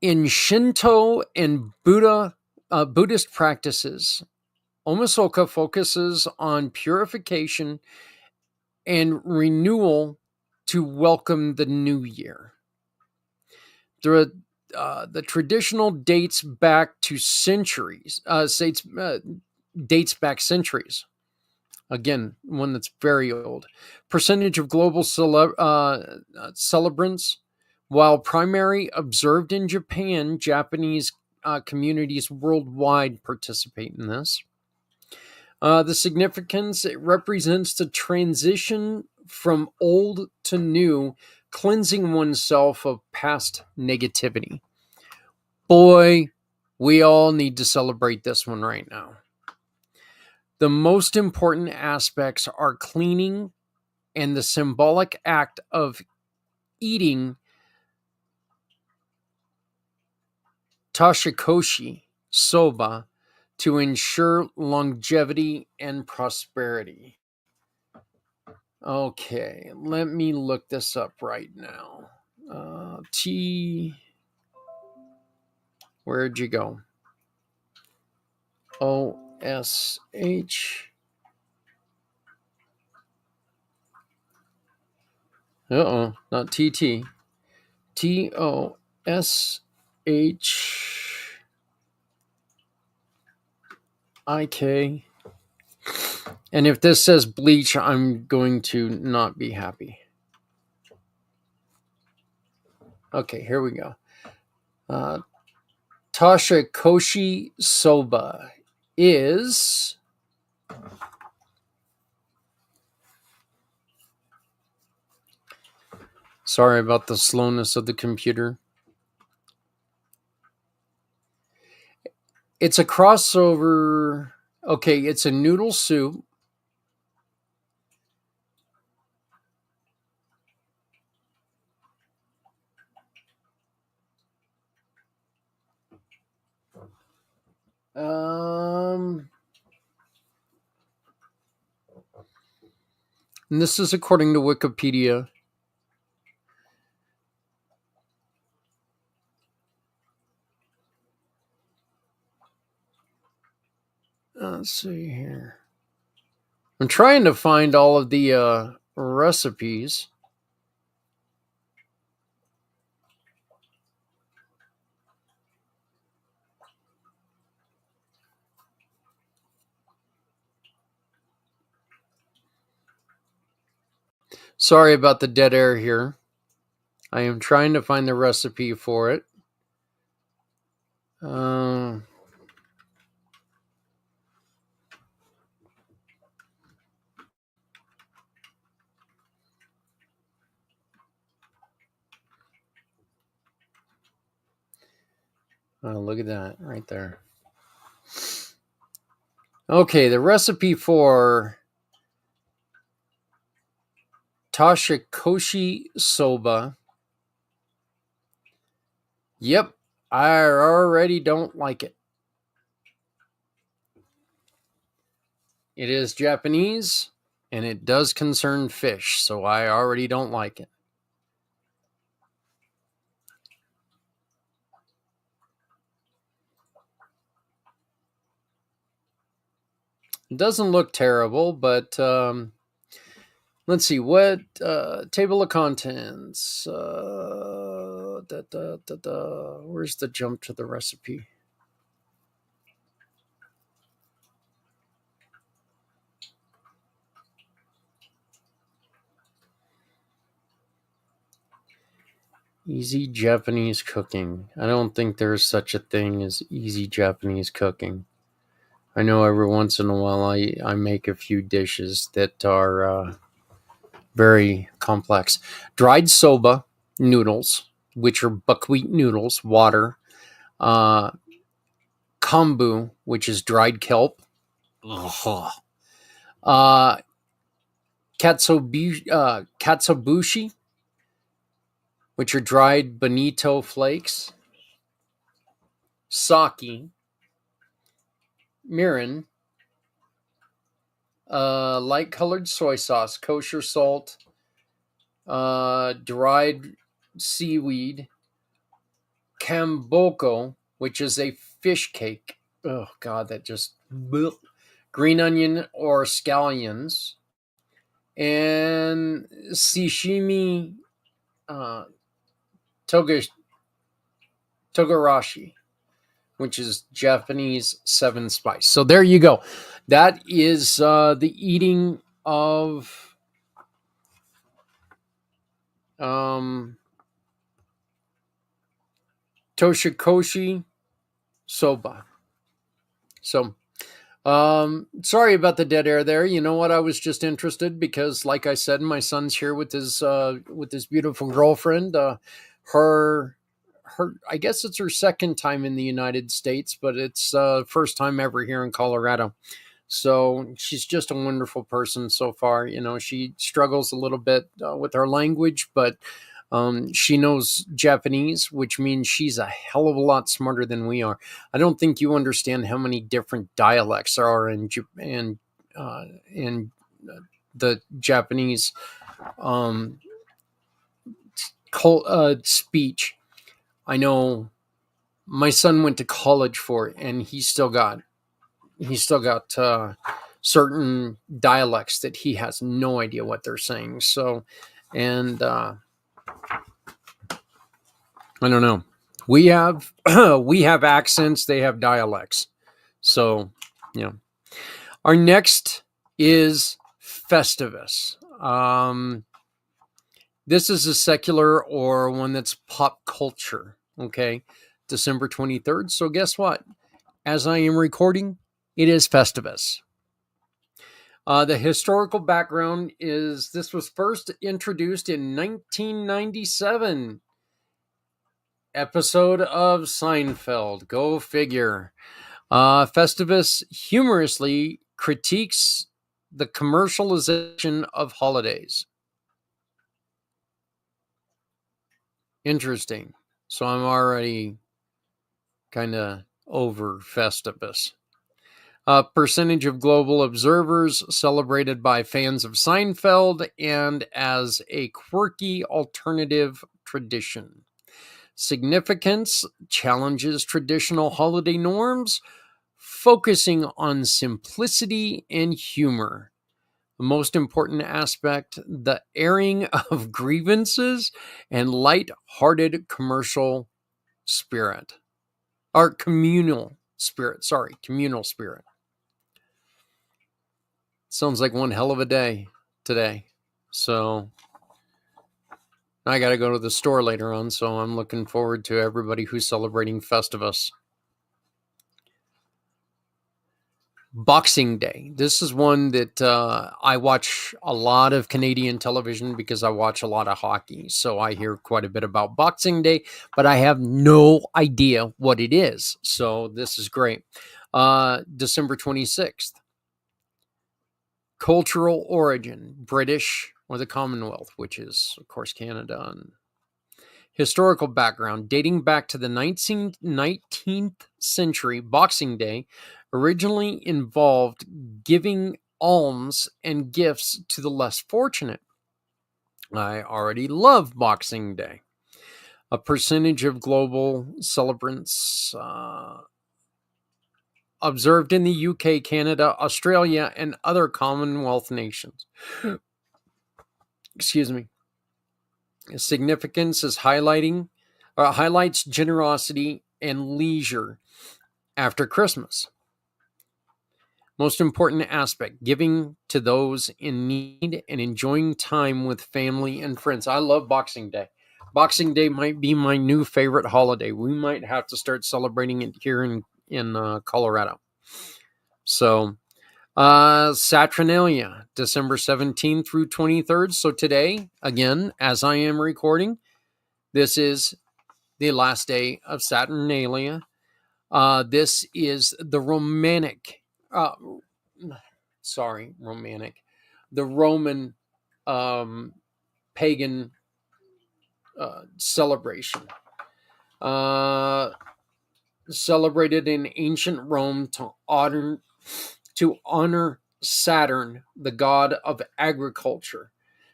A: in Shinto and Buddhist practices, Amasoka focuses on purification and renewal to welcome the new year. The traditional dates back centuries. Again, one that's very old. Percentage of global celebrants, while primarily observed in Japan, Japanese communities worldwide participate in this. The significance, it represents the transition from old to new, cleansing oneself of past negativity. Boy, we all need to celebrate this one right now. The most important aspects are cleaning and the symbolic act of eating tashikoshi soba to ensure longevity and prosperity. Okay, let me look this up right now. Where'd you go? OSH. Not TT. TOSHIK. And if this says bleach, I'm going to not be happy. Okay, here we go. Tashikoshi soba is sorry about the slowness of the computer. It's a crossover. Okay, it's a noodle soup. And this is according to Wikipedia. Let's see here. I'm trying to find all of the recipes. Sorry about the dead air here. I am trying to find the recipe for it. Oh, look at that right there. Okay, the recipe for Toshikoshi soba. Yep, I already don't like it. It is Japanese, and it does concern fish, so I already don't like it. It doesn't look terrible, but let's see. What table of contents? Where's the jump to the recipe? Easy Japanese cooking. I don't think there's such a thing as easy Japanese cooking. I know every once in a while I make a few dishes that are very complex. Dried soba noodles, which are buckwheat noodles, water. Kombu, which is dried kelp. Katsubushi, which are dried bonito flakes. Sake. Mirin. Light colored soy sauce, kosher salt, dried seaweed, kamboko, which is a fish cake. Oh God, that just bleh. Green onion or scallions, and sashimi togarashi, which is Japanese 7 spice. So there you go. That is the eating of Toshikoshi soba. So sorry about the dead air there. You know what? I was just interested because, like I said, my son's here with his beautiful girlfriend. Her I guess it's her second time in the United States, but it's first time ever here in Colorado. So she's just a wonderful person so far. You know, she struggles a little bit with her language, but she knows Japanese, which means she's a hell of a lot smarter than we are. I don't think you understand how many different dialects there are in the Japanese speech. I know my son went to college for it, and he's still got certain dialects that he has no idea what they're saying. So, and I don't know. We have accents. They have dialects. So, yeah. Our next is Festivus. This is a secular or one that's pop culture. Okay, December 23rd. So guess what? As I am recording, it is Festivus. The historical background is this was first introduced in 1997 episode of Seinfeld. Go figure. Festivus humorously critiques the commercialization of holidays. Interesting. So I'm already kind of over Festivus. Percentage of global observers celebrated by fans of Seinfeld and as a quirky alternative tradition. Significance challenges traditional holiday norms, focusing on simplicity and humor. The most important aspect, the airing of grievances and light-hearted commercial spirit. Or communal spirit. Sorry, communal spirit. Sounds like one hell of a day today. So, I got to go to the store later on, so I'm looking forward to everybody who's celebrating Festivus. Boxing Day. This is one that I watch a lot of Canadian television because I watch a lot of hockey. So I hear quite a bit about Boxing Day, but I have no idea what it is. So this is great. December 26th. Cultural origin, British or the Commonwealth, which is, of course, Canada. And historical background, dating back to the 19th century, Boxing Day originally involved giving alms and gifts to the less fortunate. I already love Boxing Day. A percentage of global celebrants observed in the UK, Canada, Australia, and other Commonwealth nations. Excuse me. Significance is highlights generosity and leisure after Christmas. Most important aspect, giving to those in need and enjoying time with family and friends. I love Boxing Day. Boxing Day might be my new favorite holiday. We might have to start celebrating it here in Colorado. So, Saturnalia, December 17th through 23rd. So today, again, as I am recording, this is the last day of Saturnalia. This is the the Roman pagan celebration. Celebrated in ancient Rome to honor Saturn, the god of agriculture.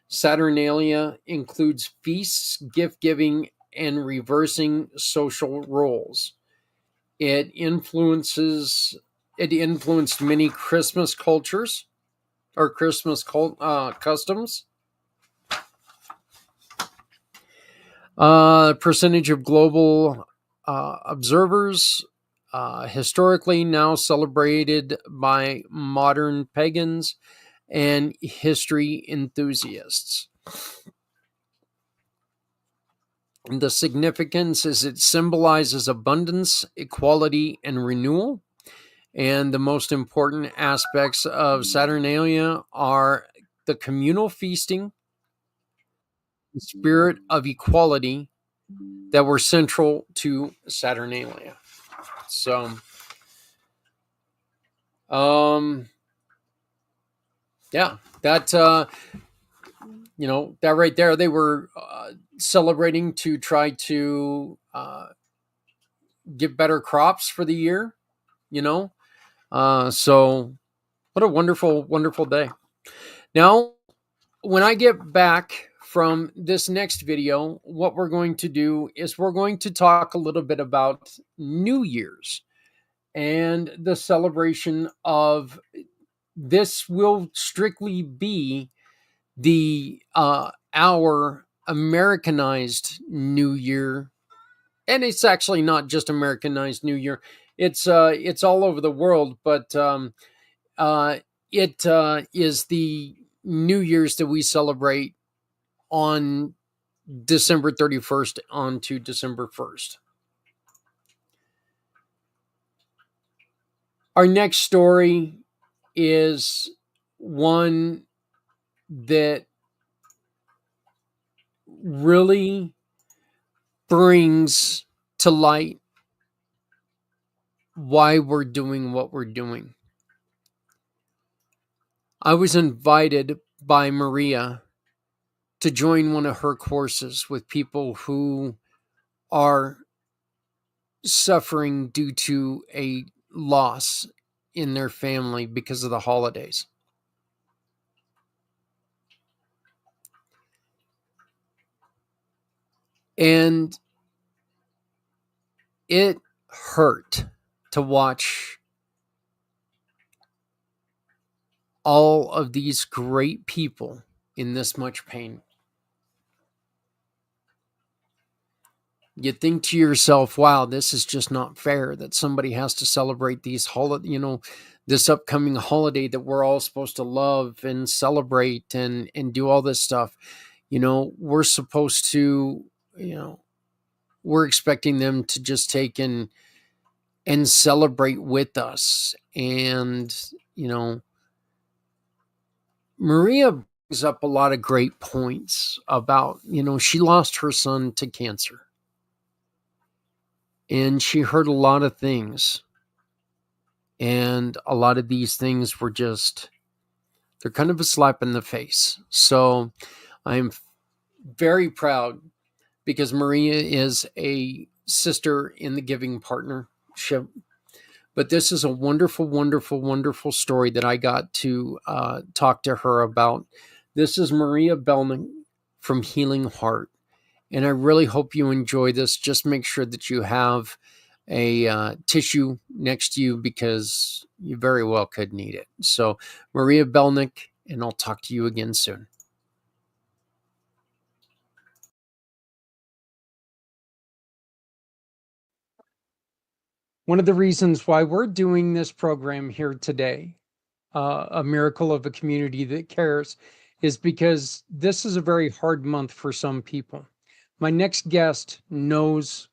A: Saturnalia includes feasts, gift giving, and reversing social roles. It influenced many Christmas cultures or Christmas customs. Percentage of global observers, historically now celebrated by modern pagans and history enthusiasts. The significance is it symbolizes abundance, equality, and renewal. And the most important aspects of Saturnalia are the communal feasting, the spirit of equality that were central to Saturnalia. So, yeah, that, that right there, they were celebrating to try to get better crops for the year, so what a wonderful, wonderful day. Now, when I get back from this next video, what we're going to do is we're going to talk a little bit about New Year's and the celebration of this will strictly be the our Americanized New Year, and it's actually not just Americanized New Year. It's all over the world, but it is the New Year's that we celebrate on December 31st on to December 1st. Our next story is one that really brings to light why we're doing what we're doing. I was invited by Maria to join one of her courses with people who are suffering due to a loss in their family because of the holidays. And it hurt to watch all of these great people in this much pain. You think to yourself, wow, this is just not fair that somebody has to celebrate these this upcoming holiday that we're all supposed to love and celebrate and do all this stuff. we're supposed to, we're expecting them to just take and celebrate with us. And, Maria brings up a lot of great points about, she lost her son to cancer. And she heard a lot of things. And a lot of these things were just, they're kind of a slap in the face. So I'm very proud because Maria is a sister in the giving partnership. But this is a wonderful, wonderful, wonderful story that I got to talk to her about. This is Maria Belinac from Healing Heart. And I really hope you enjoy this. Just make sure that you have a tissue next to you because you very well could need it. So Maria Belinac, and I'll talk to you again soon. One of the reasons why we're doing this program here today, A Miracle of a Community That Cares, is because this is a very hard month for some people. My next guest knows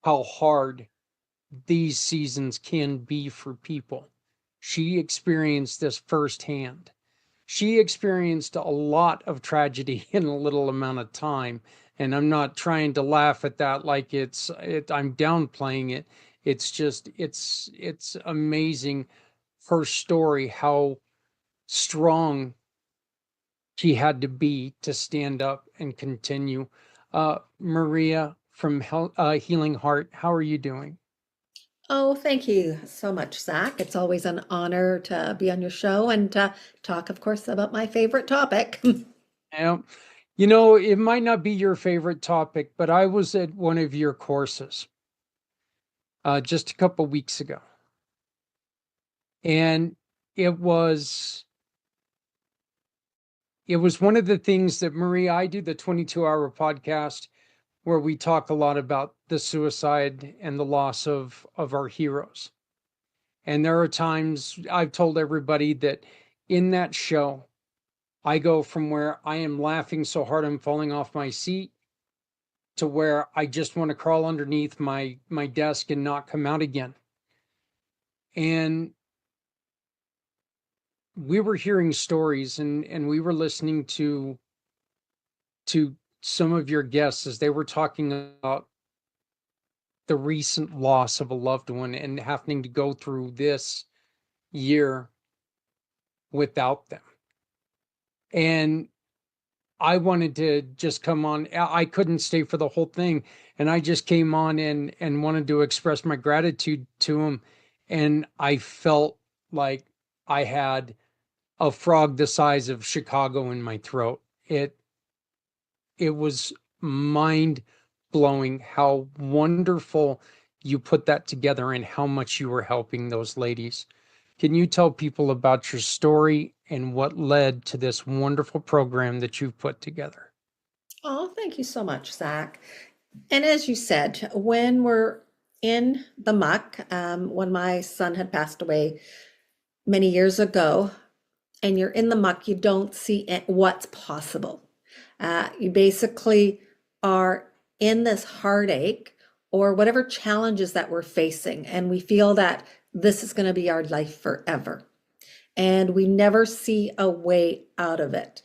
A: how hard these seasons can be for people. She experienced this firsthand. She experienced a lot of tragedy in a little amount of time. And I'm not trying to laugh at that like I'm downplaying it. It's just, it's amazing her story, how strong she had to be to stand up and continue. Maria from Healing Heart, how are you doing?
D: Oh, thank you so much, Zach. It's always an honor to be on your show and to talk, of course, about my favorite topic.
A: Yeah. It might not be your favorite topic, but I was at one of your courses just a couple weeks ago. And it was one of the things that Maria, I do the 22-hour podcast where we talk a lot about the suicide and the loss of our heroes. And there are times I've told everybody that in that show, I go from where I am laughing so hard I'm falling off my seat to where I just want to crawl underneath my desk and not come out again. And we were hearing stories and we were listening to some of your guests as they were talking about the recent loss of a loved one and having to go through this year without them. And I wanted to just come on. I couldn't stay for the whole thing. And I just came on and wanted to express my gratitude to him. And I felt like I had a frog the size of Chicago in my throat. It was mind blowing how wonderful you put that together and how much you were helping those ladies. Can you tell people about your story and what led to this wonderful program that you've put together?
D: Oh, thank you so much, Zach. And as you said, when we're in the muck, when my son had passed away many years ago, and you're in the muck, you don't see what's possible. You basically are in this heartache or whatever challenges that we're facing, and we feel that this is going to be our life forever. And we never see a way out of it.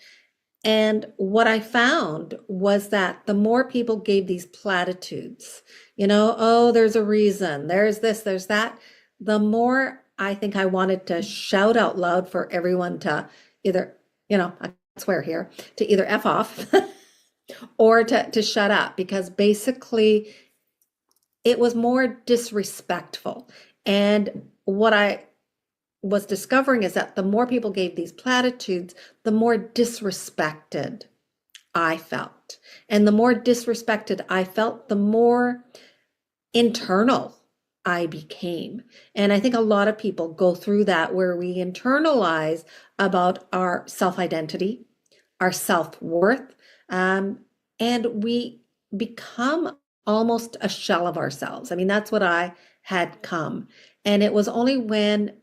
D: And what I found was that the more people gave these platitudes, oh, there's a reason, there's this, there's that, the more I think I wanted to shout out loud for everyone to either, I swear here, to either F off or to shut up, because basically it was more disrespectful. And what I was discovering is that the more people gave these platitudes, the more disrespected I felt. And the more disrespected I felt, the more internal I became. And I think a lot of people go through that where we internalize about our self-identity, our self-worth, and we become almost a shell of ourselves. I mean, that's what I had come. And it was only when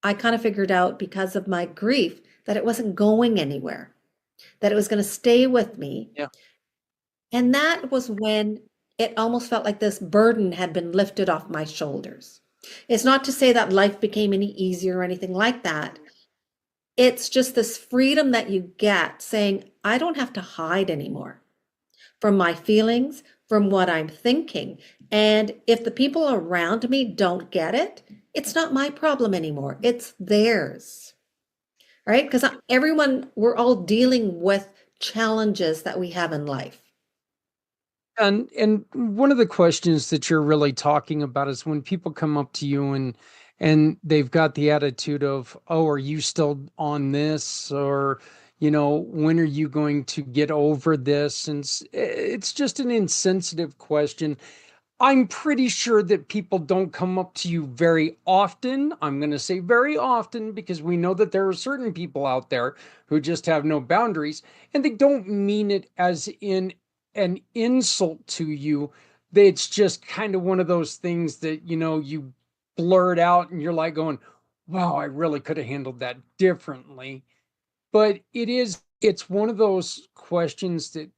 D: I kind of figured out, because of my grief, that it wasn't going anywhere. that it was going to stay with me.
A: Yeah.
D: And that was when it almost felt like this burden had been lifted off my shoulders. It's not to say that life became any easier or anything like that. It's just this freedom that you get saying, I don't have to hide anymore from my feelings, from what I'm thinking. And if the people around me don't get it, it's not my problem anymore. It's theirs, right? Because we're all dealing with challenges that we have in life.
A: And one of the questions that you're really talking about is when people come up to you and they've got the attitude of, oh, are you still on this? Or, when are you going to get over this? And it's just an insensitive question. I'm pretty sure that people don't come up to you very often. I'm going to say very often because we know that there are certain people out there who just have no boundaries, and they don't mean it as in an insult to you. It's just kind of one of those things that, you blurt out and you're like going, wow, I really could have handled that differently. But it's one of those questions that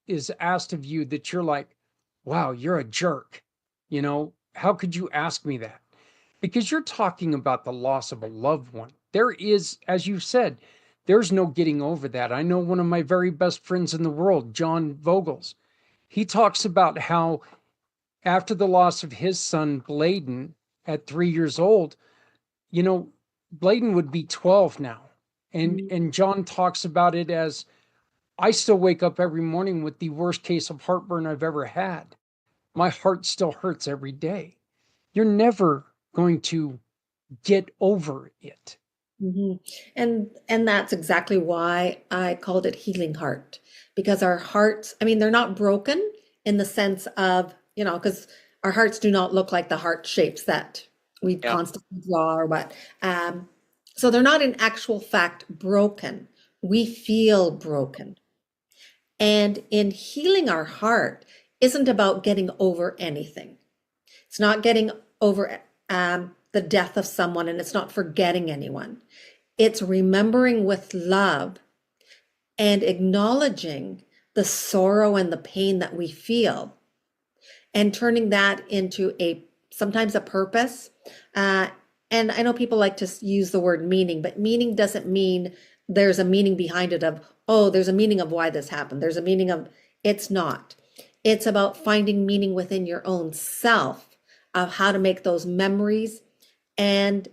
A: is asked of you that you're like, wow, you're a jerk. How could you ask me that? Because you're talking about the loss of a loved one. There is, as you said, there's no getting over that. I know one of my very best friends in the world, John Vogels. He talks about how after the loss of his son, Bladen, at 3 years old, Bladen would be 12 now. And John talks about it as, I still wake up every morning with the worst case of heartburn I've ever had. My heart still hurts every day. You're never going to get over it.
D: Mm-hmm. And that's exactly why I called it healing heart, because our hearts, I mean, they're not broken in the sense of, because our hearts do not look like the heart shapes that we constantly draw or what. So they're not in actual fact broken. We feel broken. And in healing our heart isn't about getting over anything. It's not getting over the death of someone, and it's not forgetting anyone. It's remembering with love and acknowledging the sorrow and the pain that we feel and turning that into sometimes a purpose. And I know people like to use the word meaning, but meaning doesn't mean there's a meaning behind it of, oh, there's a meaning of why this happened. There's a meaning of, it's not. It's about finding meaning within your own self of how to make those memories and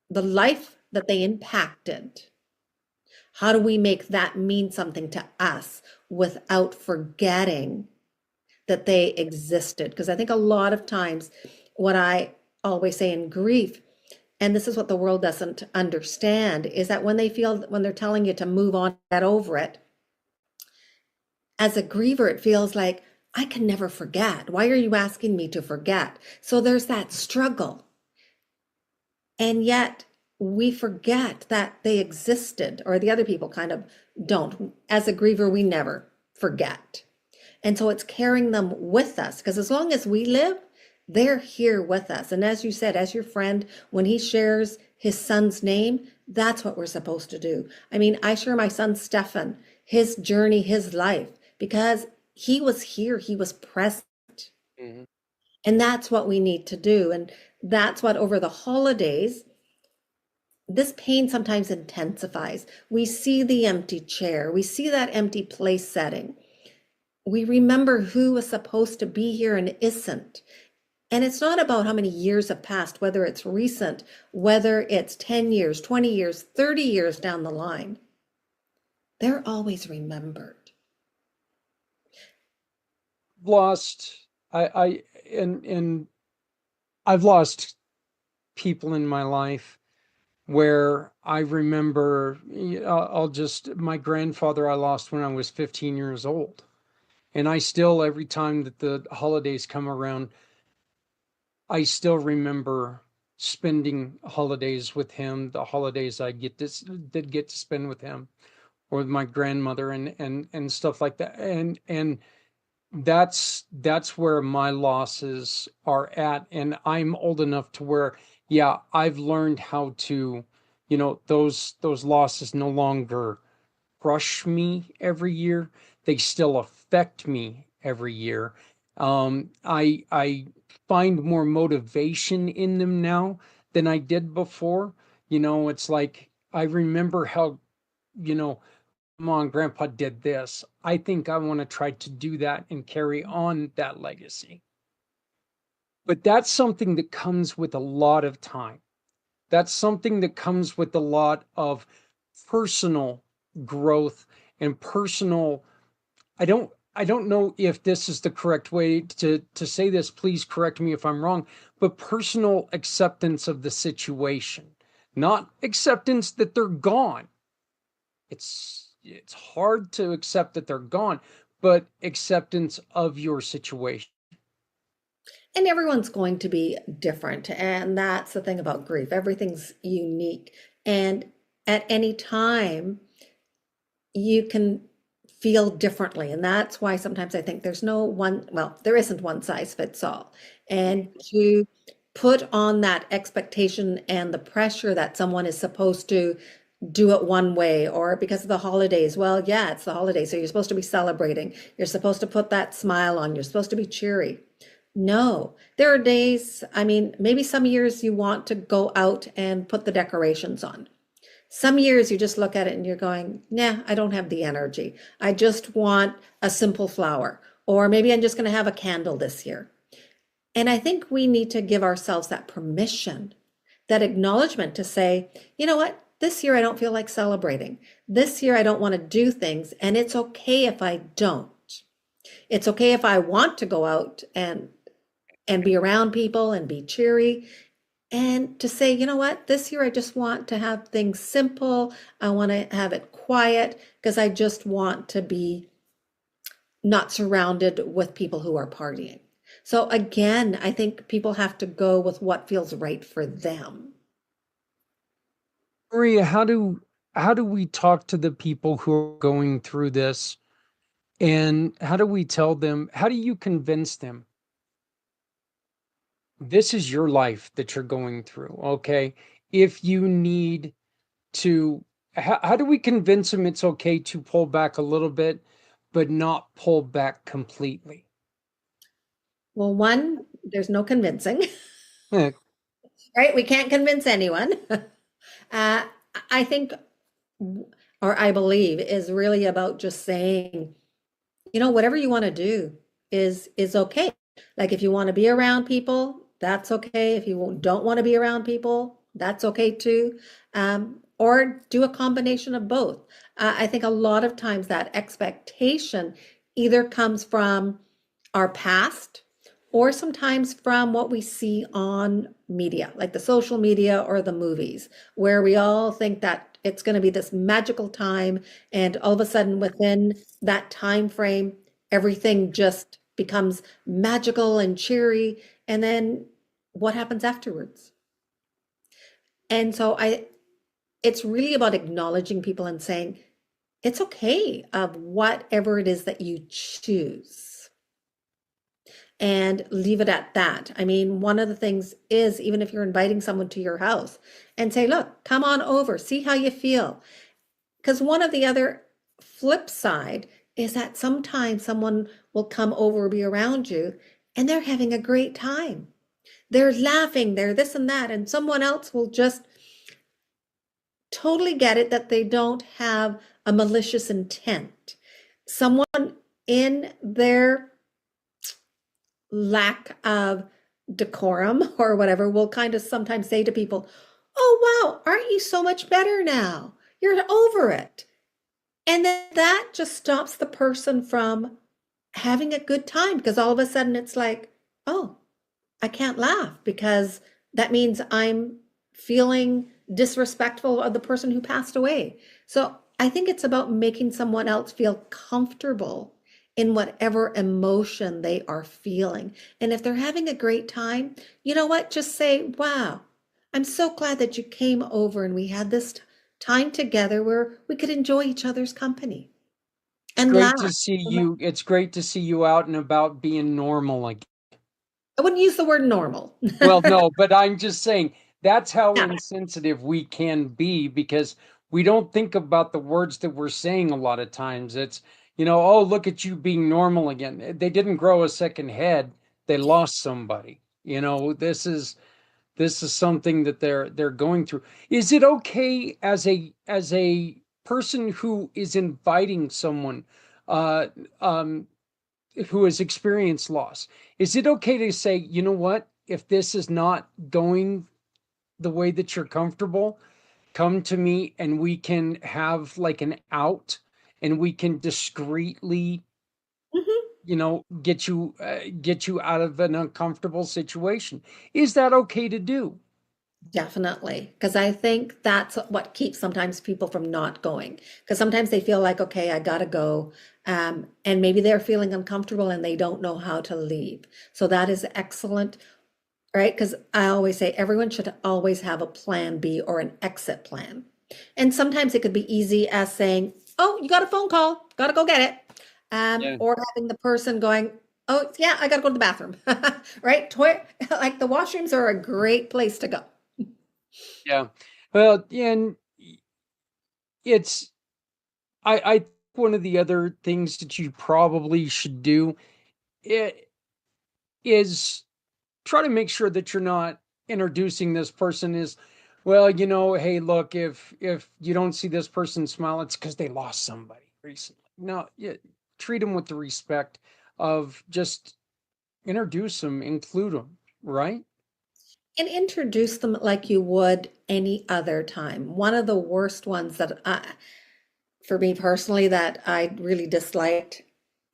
D: the life that they impacted. How do we make that mean something to us without forgetting that they existed? Because I think a lot of times what I always say in grief, and this is what the world doesn't understand, is that when they're telling you to move on, get over it, as a griever, it feels like, I can never forget. Why are you asking me to forget? So there's that struggle. And yet we forget that they existed, or the other people kind of don't. As a griever, we never forget. And so it's carrying them with us, because as long as we live, they're here with us. And as you said, as your friend, when he shares his son's name, that's what we're supposed to do. I mean, I share my son, Stefan, his journey, his life, because he was here, he was present. Mm-hmm. And that's what we need to do. And that's what over the holidays, this pain sometimes intensifies. We see the empty chair, we see that empty place setting. We remember who was supposed to be here and isn't. And it's not about how many years have passed, whether it's recent, whether it's 10 years, 20 years, 30 years down the line. They're always remembered.
A: I've lost people in my life where I remember, my grandfather I lost when I was 15 years old. And I still, every time that the holidays come around, I still remember spending holidays with him, the holidays I did get to spend with him or with my grandmother and stuff like that. And that's where my losses are at. And I'm old enough to where, I've learned how to, those losses no longer crush me every year. They still affect me every year. I find more motivation in them now than I did before. It's like I remember how, Mom and Grandpa did this. I think I want to try to do that and carry on that legacy. But that's something that comes with a lot of time. That's something that comes with a lot of personal growth and personal. I don't know if this is the correct way to say this. Please correct me if I'm wrong, but personal acceptance of the situation, not acceptance that they're gone. It's hard to accept that they're gone, but acceptance of your situation.
D: And everyone's going to be different. And that's the thing about grief. Everything's unique. And at any time, you can feel differently. And that's why sometimes I think there's no one, well, there isn't one size fits all. And to put on that expectation and the pressure that someone is supposed to do it one way, or because of the holidays, well, yeah, it's the holidays, so you're supposed to be celebrating. You're supposed to put that smile on. You're supposed to be cheery. No, there are days, I mean, maybe some years you want to go out and put the decorations on. Some years you just look at it and you're going, nah, I don't have the energy. I just want a simple flower. Or maybe I'm just going to have a candle this year. And I think we need to give ourselves that permission, that acknowledgement to say, you know what? This year I don't feel like celebrating. This year I don't want to do things. And it's okay if I don't. It's okay if I want to go out and be around people and be cheery, and to say, you know what, this year I just want to have things simple. I want to have it quiet because I just want to be not surrounded with people who are partying. So again, I think people have to go with what feels right for them.
A: Maria, how do we talk to the people who are going through this, and how do we tell them, how do you convince them this is your life that you're going through? Okay, if you need to, how do we convince them it's okay to pull back a little bit but not pull back completely?
D: Well, one, there's no convincing,
A: Eh,
D: right? We can't convince anyone. uh, I think, or I believe, is really about just saying, you know, whatever you want to do is okay. Like if you want to be around people, that's okay. If you don't want to be around people, that's okay too. Or do a combination of both. I think a lot of times that expectation either comes from our past or sometimes from what we see on media, like the social media or the movies, where we all think that it's going to be this magical time, and all of a sudden within that time frame, everything just becomes magical and cheery. And then what happens afterwards? And so it's really about acknowledging people and saying, it's okay of whatever it is that you choose, and leave it at that. I mean, one of the things is, even if you're inviting someone to your house and say, look, come on over, see how you feel. Because one of the other flip side is that sometimes someone will come over, be around you, and they're having a great time. They're laughing, they're this and that, and someone else will just totally get it that they don't have a malicious intent. Someone in their lack of decorum or whatever will kind of sometimes say to people, oh, wow, aren't you so much better now? You're over it. And then that just stops the person from having a good time, because all of a sudden it's like, oh, I can't laugh because that means I'm feeling disrespectful of the person who passed away. So I think it's about making someone else feel comfortable in whatever emotion they are feeling. And if they're having a great time, you know what? Just say, wow, I'm so glad that you came over and we had this time together where we could enjoy each other's company and
A: Great to
D: laugh.
A: see you. It's great to see you out and about being normal again.
D: I wouldn't use the word normal.
A: Well, no, but I'm just saying that's how
D: Yeah.
A: insensitive we can be because we don't think about the words that we're saying a lot of times. It's, oh, look at you being normal again. They didn't grow a second head. They lost somebody. This is something that they're going through. Is it okay as a person who is inviting someone uh who has experienced loss, is it okay to say, you know what, if this is not going the way that you're comfortable, come to me and we can have like an out, and we can discreetly,
D: Mhm.
A: get you out of an uncomfortable situation? Is that okay to do?
D: Definitely, because I think that's what keeps sometimes people from not going. Because sometimes they feel like, okay, I gotta go, and maybe they're feeling uncomfortable and they don't know how to leave. So that is excellent, right? Because I always say everyone should always have a plan B or an exit plan. And sometimes it could be easy as saying, "Oh, you got a phone call, gotta go get it,"
A: Yeah.
D: or having the person going, "Oh, yeah, I gotta go to the bathroom," right? Like the washrooms are a great place to go.
A: Yeah. Well, and it's I think one of the other things that you probably should do it is try to make sure that you're not introducing this person as, well, hey, look, if you don't see this person smile, it's because they lost somebody recently. No, treat them with the respect of just introduce them, include them, right?
D: And introduce them like you would any other time. One of the worst ones that for me personally, that I really disliked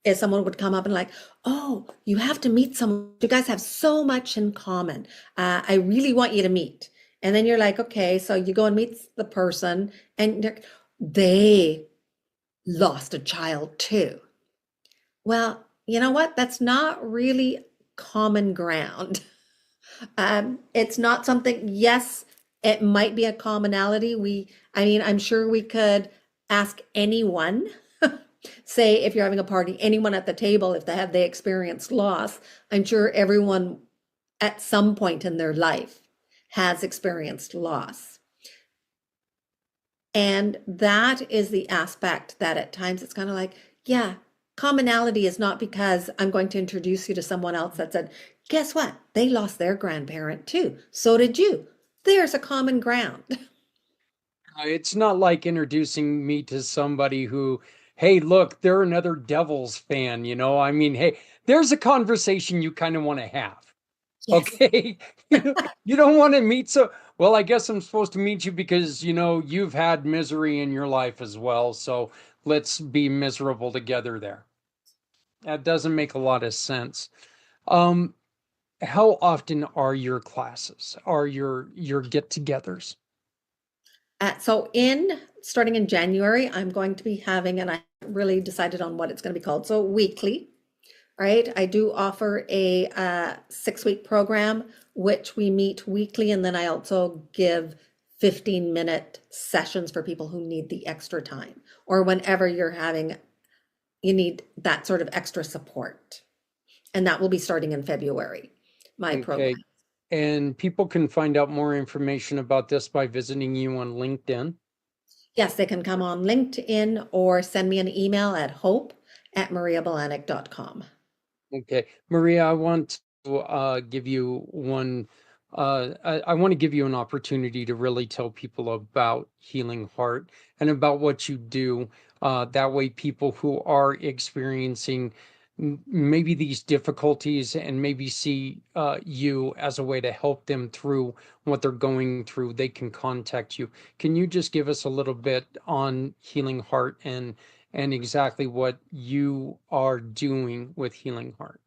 D: is someone would come up and like, "Oh, you have to meet someone. You guys have so much in common. I really want you to meet." And then you're like, "Okay," so you go and meet the person, and they lost a child too. Well, you know what? That's not really common ground. It's not something, yes, it might be a commonality. I mean, I'm sure we could ask anyone, say if you're having a party, anyone at the table, if they experienced loss, I'm sure everyone at some point in their life has experienced loss. And that is the aspect that at times it's kind of like, yeah, commonality is not because I'm going to introduce you to someone else that said, "Guess what? They lost their grandparent too. So did you." There's a common ground.
A: It's not like introducing me to somebody who, hey, look, they're another Devils fan, I mean, hey, there's a conversation you kind of want to have.
D: Yes.
A: Okay. You don't want to meet, so, well, I guess I'm supposed to meet you because, you've had misery in your life as well. So let's be miserable together there. That doesn't make a lot of sense. Um, how often are your classes, are your get-togethers?
D: So in starting in January, I'm going to be having, and I haven't really decided on what it's going to be called. So weekly, right? I do offer a 6-week program, which we meet weekly, and then I also give 15-minute sessions for people who need the extra time, or whenever you need that sort of extra support. And that will be starting in February, my program.
A: Okay. And people can find out more information about this by visiting you on LinkedIn.
D: Yes, they can come on LinkedIn or send me an email at hope@mariabelanic.com.
A: Okay. Maria, I want to give you one. I want to give you an opportunity to really tell people about Healing Heart and about what you do. That way, people who are experiencing maybe these difficulties and maybe see you as a way to help them through what they're going through, they can contact you. Can you just give us a little bit on Healing Heart and exactly what you are doing with Healing Heart?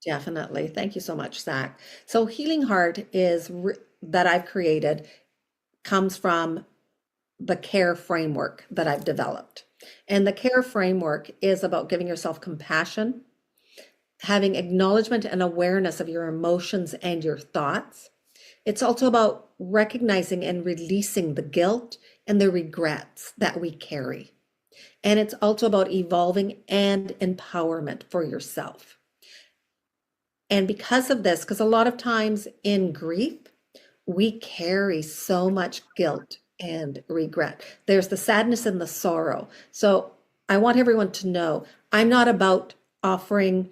D: Definitely. Thank you so much, Zach. So Healing Heart that I've created comes from the care framework that I've developed. And the care framework is about giving yourself compassion, having acknowledgement and awareness of your emotions and your thoughts. It's also about recognizing and releasing the guilt and the regrets that we carry. And it's also about evolving and empowerment for yourself. And because of this, because a lot of times in grief, we carry so much guilt and regret. There's the sadness and the sorrow. So I want everyone to know I'm not about offering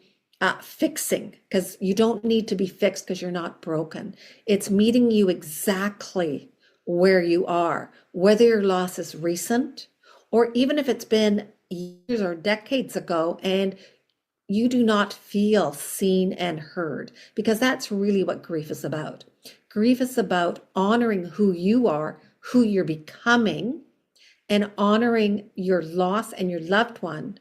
D: fixing, because you don't need to be fixed because you're not broken. It's meeting you exactly where you are, whether your loss is recent or even if it's been years or decades ago and you do not feel seen and heard, because that's really what grief is about. Grief is about honoring who you are, who you're becoming, and honoring your loss and your loved one,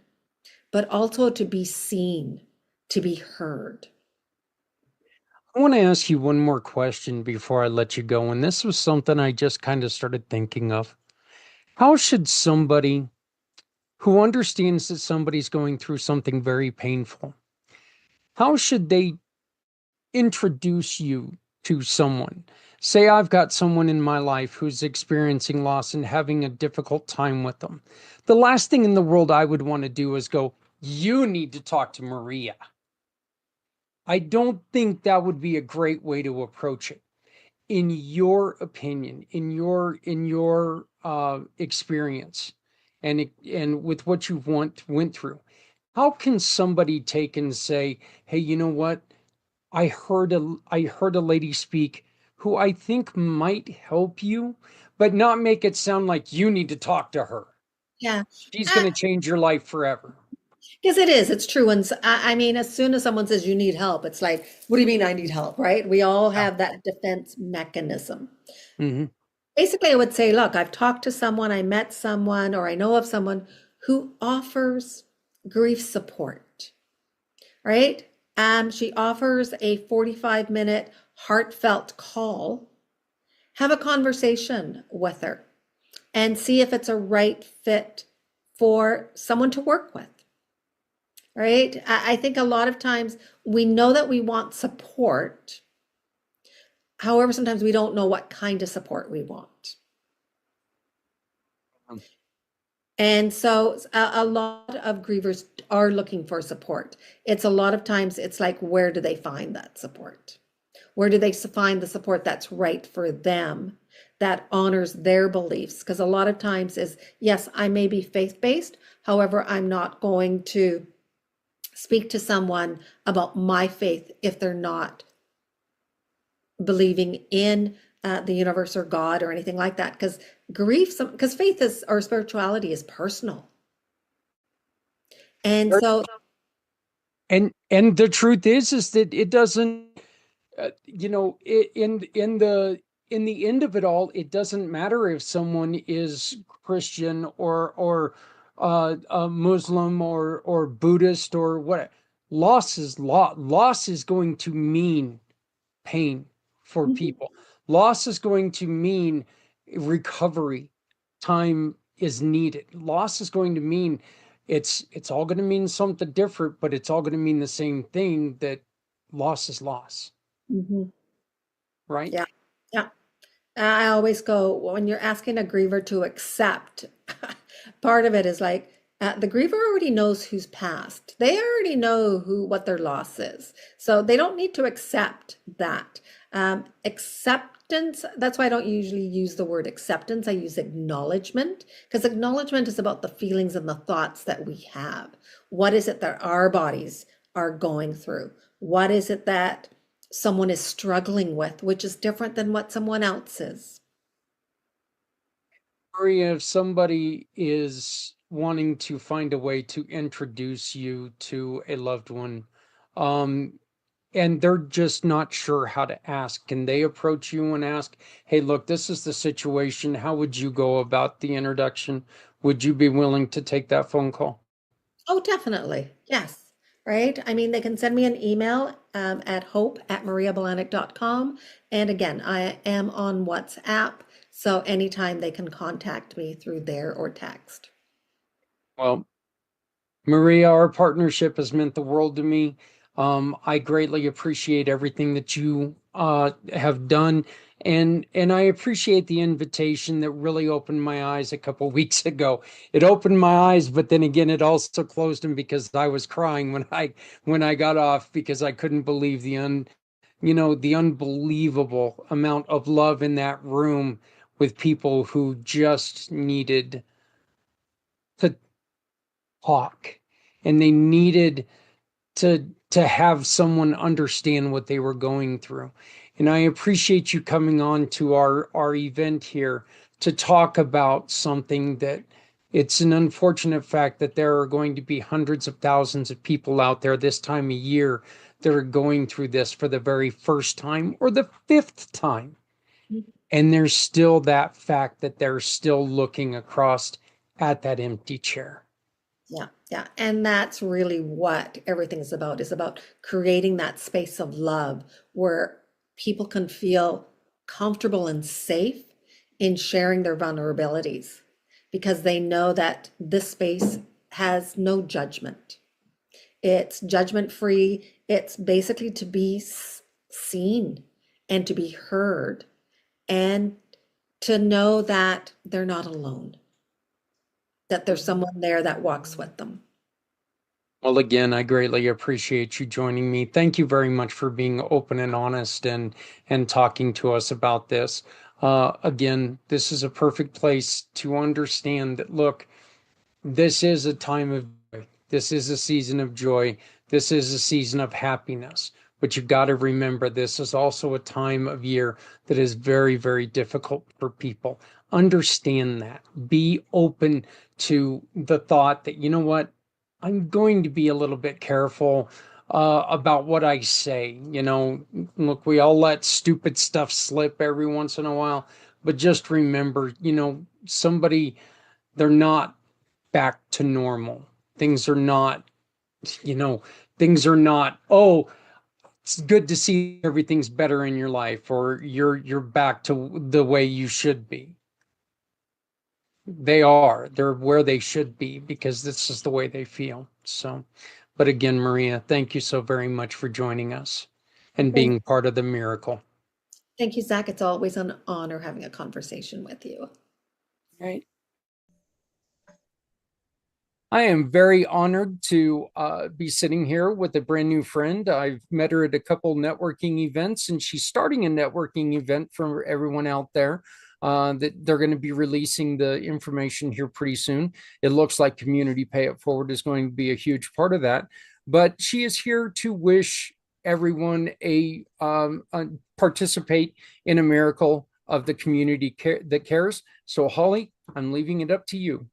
D: but also to be seen, to be heard.
A: I want to ask you one more question before I let you go. And this was something I just kind of started thinking of. How should somebody who understands that somebody's going through something very painful, how should they introduce you to someone? Say I've got someone in my life who's experiencing loss and having a difficult time with them. The last thing in the world I would want to do is go, you need to talk to Maria. I don't think that would be a great way to approach it. In your opinion, in your experience, and with what you've went through, how can somebody take and say, hey, you know what? I heard a lady speak who I think might help you, but not make it sound like you need to talk to her.
D: Yeah.
A: She's going to change your life forever.
D: Because it is, it's true. And I mean, as soon as someone says you need help, it's like, what do you mean I need help, right? We all
A: Yeah.
D: have that defense mechanism.
A: Mm-hmm.
D: Basically, I would say, look, I've talked to someone, I met someone, or I know of someone who offers grief support, right? She offers a 45-minute heartfelt call. Have a conversation with her and see if it's a right fit for someone to work with, right? I think a lot of times we know that we want support. However, sometimes we don't know what kind of support we want. And so a lot of grievers are looking for support. It's a lot of times it's like, where do they find that support? Where do they find the support that's right for them, that honors their beliefs? Because a lot of times is, yes, I may be faith-based, however, I'm not going to speak to someone about my faith if they're not believing in the universe or God or anything like that. Because because faith is, or spirituality is personal. And so,
A: And the truth is that it doesn't, in the end of it all, it doesn't matter if someone is Christian or Muslim or Buddhist or what. Loss is loss is going to mean pain for people. Loss is going to mean recovery time is needed. Loss is going to mean it's all going to mean something different, but it's all going to mean the same thing, that loss is loss,
D: mhm,
A: right?
D: yeah, yeah. I always go, when you're asking a griever to accept, part of it is like, the griever already knows who's passed. They already know what their loss is. So they don't need to accept that. Acceptance, that's why I don't usually use the word acceptance. I use acknowledgement, because acknowledgement is about the feelings and the thoughts that we have. What is it that our bodies are going through? What is it that someone is struggling with, which is different than what someone else is?
A: Maria, if somebody is wanting to find a way to introduce you to a loved one, um, and they're just not sure how to ask, can they approach you and ask, hey, look, this is the situation. How would you go about the introduction? Would you be willing to take that phone call?
D: Oh, definitely. Yes. Right. I mean, they can send me an email at hope@mariabelanic.com. And again, I am on WhatsApp. So anytime they can contact me through there or text.
A: Well, Maria, our partnership has meant the world to me. I greatly appreciate everything that you have done, and I appreciate the invitation that really opened my eyes a couple weeks ago. It opened my eyes, but then again, it also closed them because I was crying when I got off, because I couldn't believe the unbelievable amount of love in that room with people who just needed to talk, and they needed to have someone understand what they were going through. And I appreciate you coming on to our event here to talk about something that, it's an unfortunate fact that there are going to be hundreds of thousands of people out there this time of year that are going through this for the very first time or the fifth time. And there's still that fact that they're still looking across at that empty chair.
D: Yeah, yeah. And that's really what everything is about creating that space of love where people can feel comfortable and safe in sharing their vulnerabilities because they know that this space has no judgment. It's judgment free. It's basically to be seen and to be heard and to know that they're not alone, that there's someone there that walks with them.
A: Well, again, I greatly appreciate you joining me. Thank you very much for being open and honest and talking to us about this. Again, this is a perfect place to understand that, look, this is a time of joy. This is a season of joy. This is a season of happiness. But you've got to remember, this is also a time of year that is very, very difficult for people. Understand that. Be open to the thought that, you know what, I'm going to be a little bit careful about what I say. You know, look, we all let stupid stuff slip every once in a while, but just remember, you know, they're not back to normal. Things are not, oh, it's good to see everything's better in your life, or you're back to the way you should be. They're where they should be because this is the way they feel. So, but again, Maria, thank you so very much for joining us and being part of the miracle.
D: Thank you, Zach. It's always an honor having a conversation with you.
A: Right. I am very honored to be sitting here with a brand new friend. I've met her at a couple networking events, and she's starting a networking event for everyone out there. That they're going to be releasing the information here pretty soon. It looks like Community Pay It Forward is going to be a huge part of that. But she is here to wish everyone participate in a miracle of the community that cares. So, Holly, I'm leaving it up to you.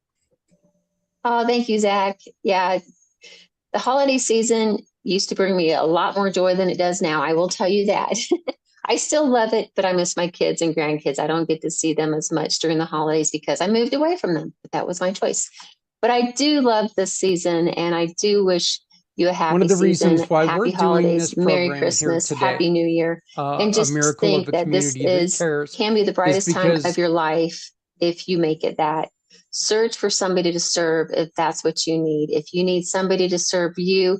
E: Oh, thank you, Zach. Yeah, the holiday season used to bring me a lot more joy than it does now. I will tell you that. I still love it, but I miss my kids and grandkids. I don't get to see them as much during the holidays because I moved away from them. But that was my choice. But I do love this season, and I do wish you a happy season.
A: One of the reasons why
E: happy
A: we're
E: holidays,
A: doing this
E: Merry
A: program
E: Christmas,
A: here today,
E: Happy New Year, and just think that this can be the brightest time of your life if you make it that. Search for somebody to serve if that's what you need. If you need somebody to serve you,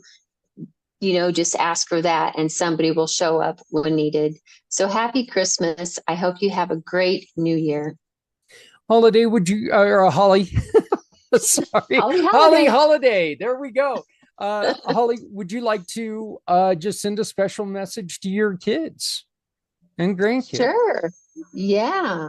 E: just ask for that and somebody will show up when needed. So happy Christmas. I hope you have a great new year.
A: Holiday, or Holly, sorry, Holly Holiday. There we go. Holly, would you like to just send a special message to your kids and grandkids?
E: Sure. Yeah.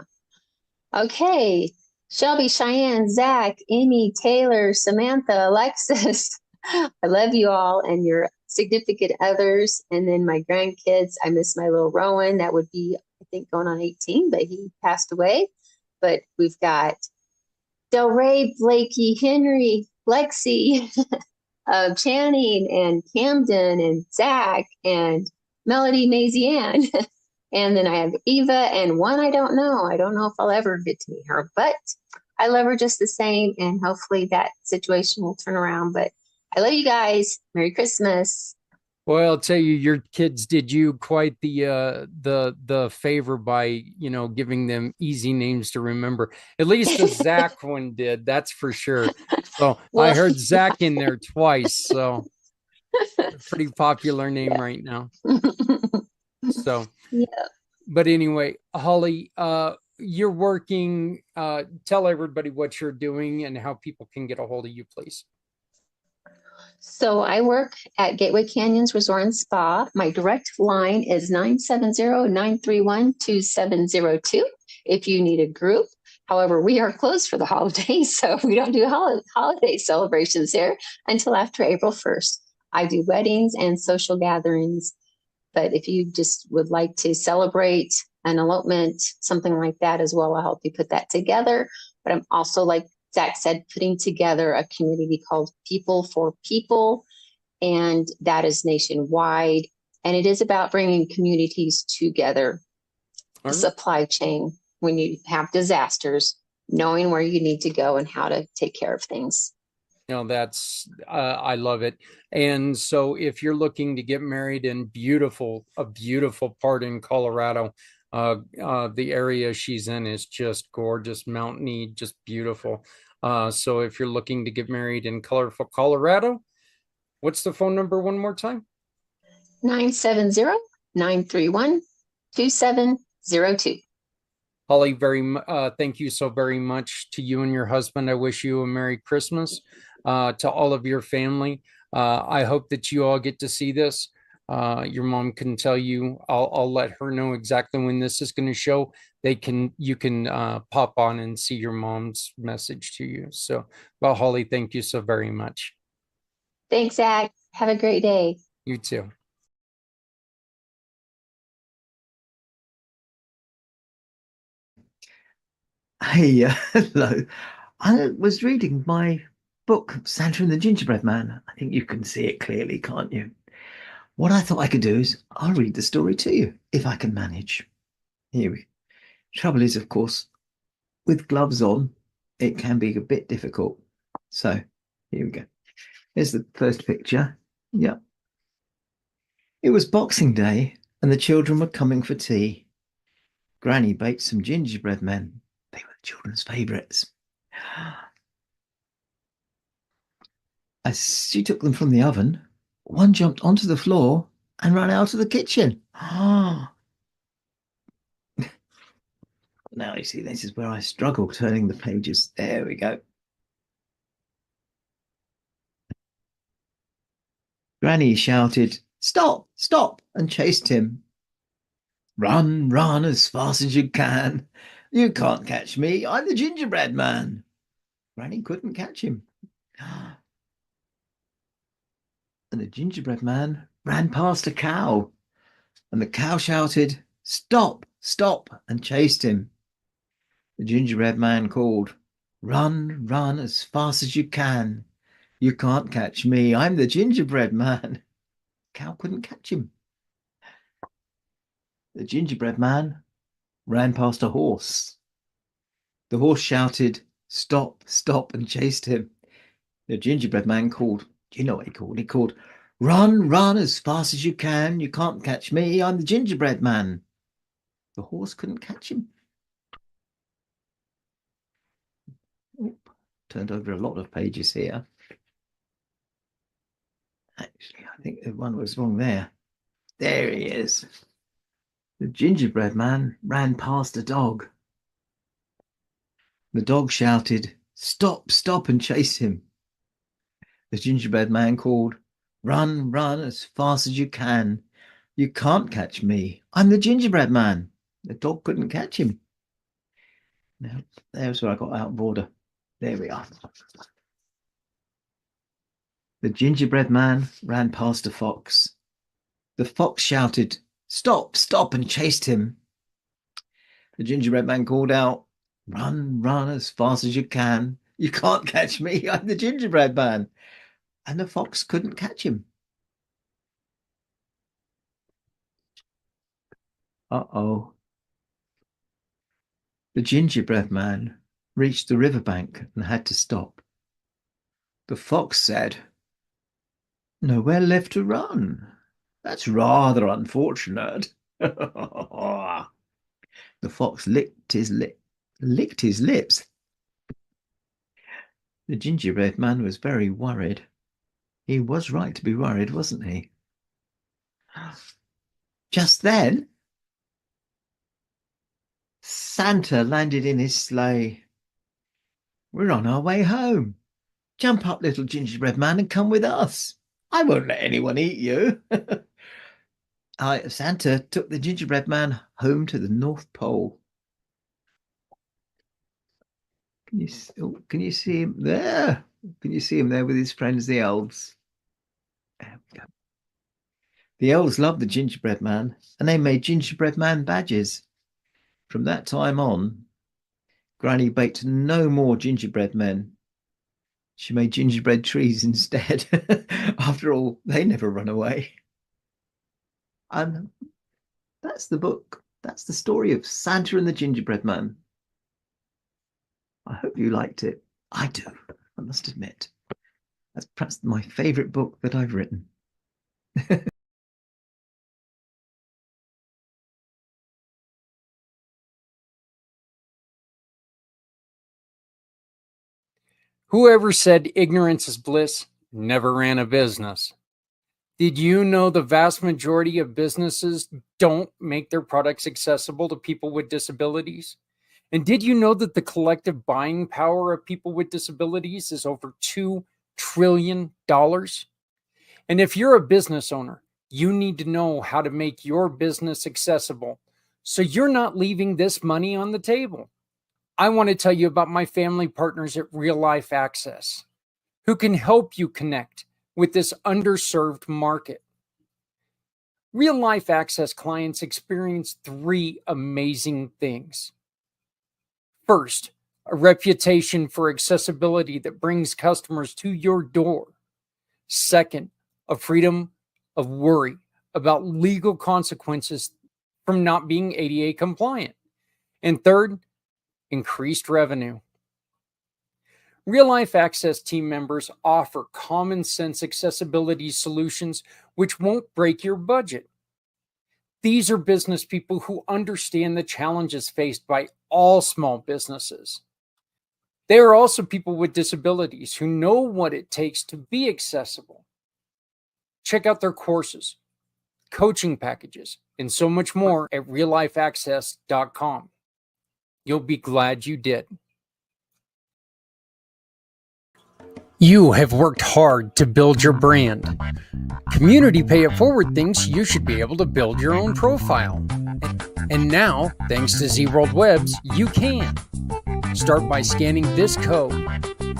E: Okay. Shelby, Cheyenne, Zach, Amy, Taylor, Samantha, Alexis. I love you all and your significant others. And then my grandkids. I miss my little Rowan. That would be, I think, going on 18, but he passed away. But we've got Del Rey, Blakey, Henry, Lexi, Channing, and Camden, and Zach, and Melody, Maisie-Ann. And then I have Eva and one I don't know. I don't know if I'll ever get to meet her, but I love her just the same. And hopefully that situation will turn around. But I love you guys. Merry Christmas.
A: Well, I'll tell you, your kids did you quite the favor by, giving them easy names to remember. At least the Zach one did, that's for sure. So well, I heard Zach in there twice. So pretty popular name right now. So, yeah. But anyway, Holly, you're working. Tell everybody what you're doing and how people can get a hold of you, please.
E: So I work at Gateway Canyons Resort and Spa. My direct line is 970-931-2702. if you need a group. However, we are closed for the holidays, so we don't do holiday celebrations here until after April 1st. I do weddings and social gatherings, but if you just would like to celebrate an elopement, something like that as well, I'll help you put that together. But I'm also, like Zak said, putting together a community called People for People, and that is nationwide. And it is about bringing communities together, the supply chain, when you have disasters, knowing where you need to go and how to take care of things.
A: That's I love it. And so if you're looking to get married in a beautiful part in Colorado, the area she's in is just gorgeous, mountainy, just beautiful. So if you're looking to get married in colorful Colorado, what's the phone number one more time?
E: 970-931-2702.
A: Holly, thank you so very much to you and your husband. I wish you a Merry Christmas. To all of your family. I hope that you all get to see this. Your mom can tell you. I'll let her know exactly when this is going to show. You can pop on and see your mom's message to you. So, well, Holly, thank you so very much.
E: Thanks, Zak. Have a great day.
A: You too.
F: Hey, hello. I was reading my book, Santa and the Gingerbread Man. I think you can see it clearly, can't you? What I thought I could do is I'll read the story to you, if I can manage. Here we go. Trouble is, of course, with gloves on, it can be a bit difficult. So here we go. Here's the first picture. Yep. It was Boxing Day, and the children were coming for tea. Granny baked some gingerbread men. They were the children's favourites. As she took them from the oven, one jumped onto the floor and ran out of the kitchen. Now you see, this is where I struggle turning the pages. There we go. Granny shouted, "Stop, stop," and chased him. "Run, run as fast as you can. You can't catch me. I'm the gingerbread man." Granny couldn't catch him. And the gingerbread man ran past a cow, and the cow shouted, "Stop, stop," and chased him. The gingerbread man called, "Run, run as fast as you can. You can't catch me. I'm the gingerbread man." The cow couldn't catch him. The gingerbread man ran past a horse. The horse shouted, "Stop, stop," and chased him. The gingerbread man called, do you know what he called? He called, "Run, run as fast as you can. You can't catch me. I'm the gingerbread man." The horse couldn't catch him. Oop, turned over a lot of pages here. Actually, I think the one was wrong there. There he is. The gingerbread man ran past a dog. The dog shouted, "Stop, stop," and chased him. The gingerbread man called, "Run, run as fast as you can. You can't catch me. I'm the gingerbread man." The dog couldn't catch him. Now, there's where I got out of order. There we are. The gingerbread man ran past a fox. The fox shouted, "Stop, stop," and chased him. The gingerbread man called out, "Run, run as fast as you can. You can't catch me. I'm the gingerbread man." And the fox couldn't catch him. Uh-oh. The gingerbread man reached the riverbank and had to stop. The fox said, "Nowhere left to run. That's rather unfortunate." The fox licked his lips. The gingerbread man was very worried. He was right to be worried, wasn't he? Just then, Santa landed in his sleigh. "We're on our way home. Jump up, little gingerbread man, and come with us. I won't let anyone eat you." Santa took the gingerbread man home to the North Pole. Can you see him there? Can you see him there with his friends, the elves? There we go. The elves loved the gingerbread man, and they made gingerbread man badges. From that time on, Granny baked no more gingerbread men. She made gingerbread trees instead. After all, they never run away. And that's the book. That's the story of Santa and the Gingerbread Man. I hope you liked it. I do, I must admit. That's perhaps my favourite book that I've written.
A: Whoever said ignorance is bliss never ran a business. Did you know the vast majority of businesses don't make their products accessible to people with disabilities? And did you know that the collective buying power of people with disabilities is over $2 trillion? And if you're a business owner, you need to know how to make your business accessible so you're not leaving this money on the table. I want to tell you about my family partners at Real Life Access, who can help you connect with this underserved market. Real Life Access clients experience 3 amazing things. First, a reputation for accessibility that brings customers to your door. Second, a freedom of worry about legal consequences from not being ADA compliant. And third, increased revenue. Real Life Access team members offer common sense accessibility solutions which won't break your budget. These are business people who understand the challenges faced by all small businesses. They are also people with disabilities who know what it takes to be accessible. Check out their courses, coaching packages, and so much more at reallifeaccess.com. You'll be glad you did. You have worked hard to build your brand. Community Pay It Forward thinks you should be able to build your own profile. And now, thanks to ZWorld Webs, you can. Start by scanning this code,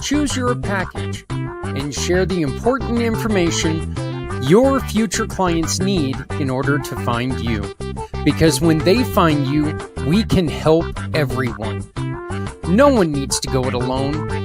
A: choose your package, and share the important information your future clients need in order to find you. Because when they find you, we can help everyone. No one needs to go it alone.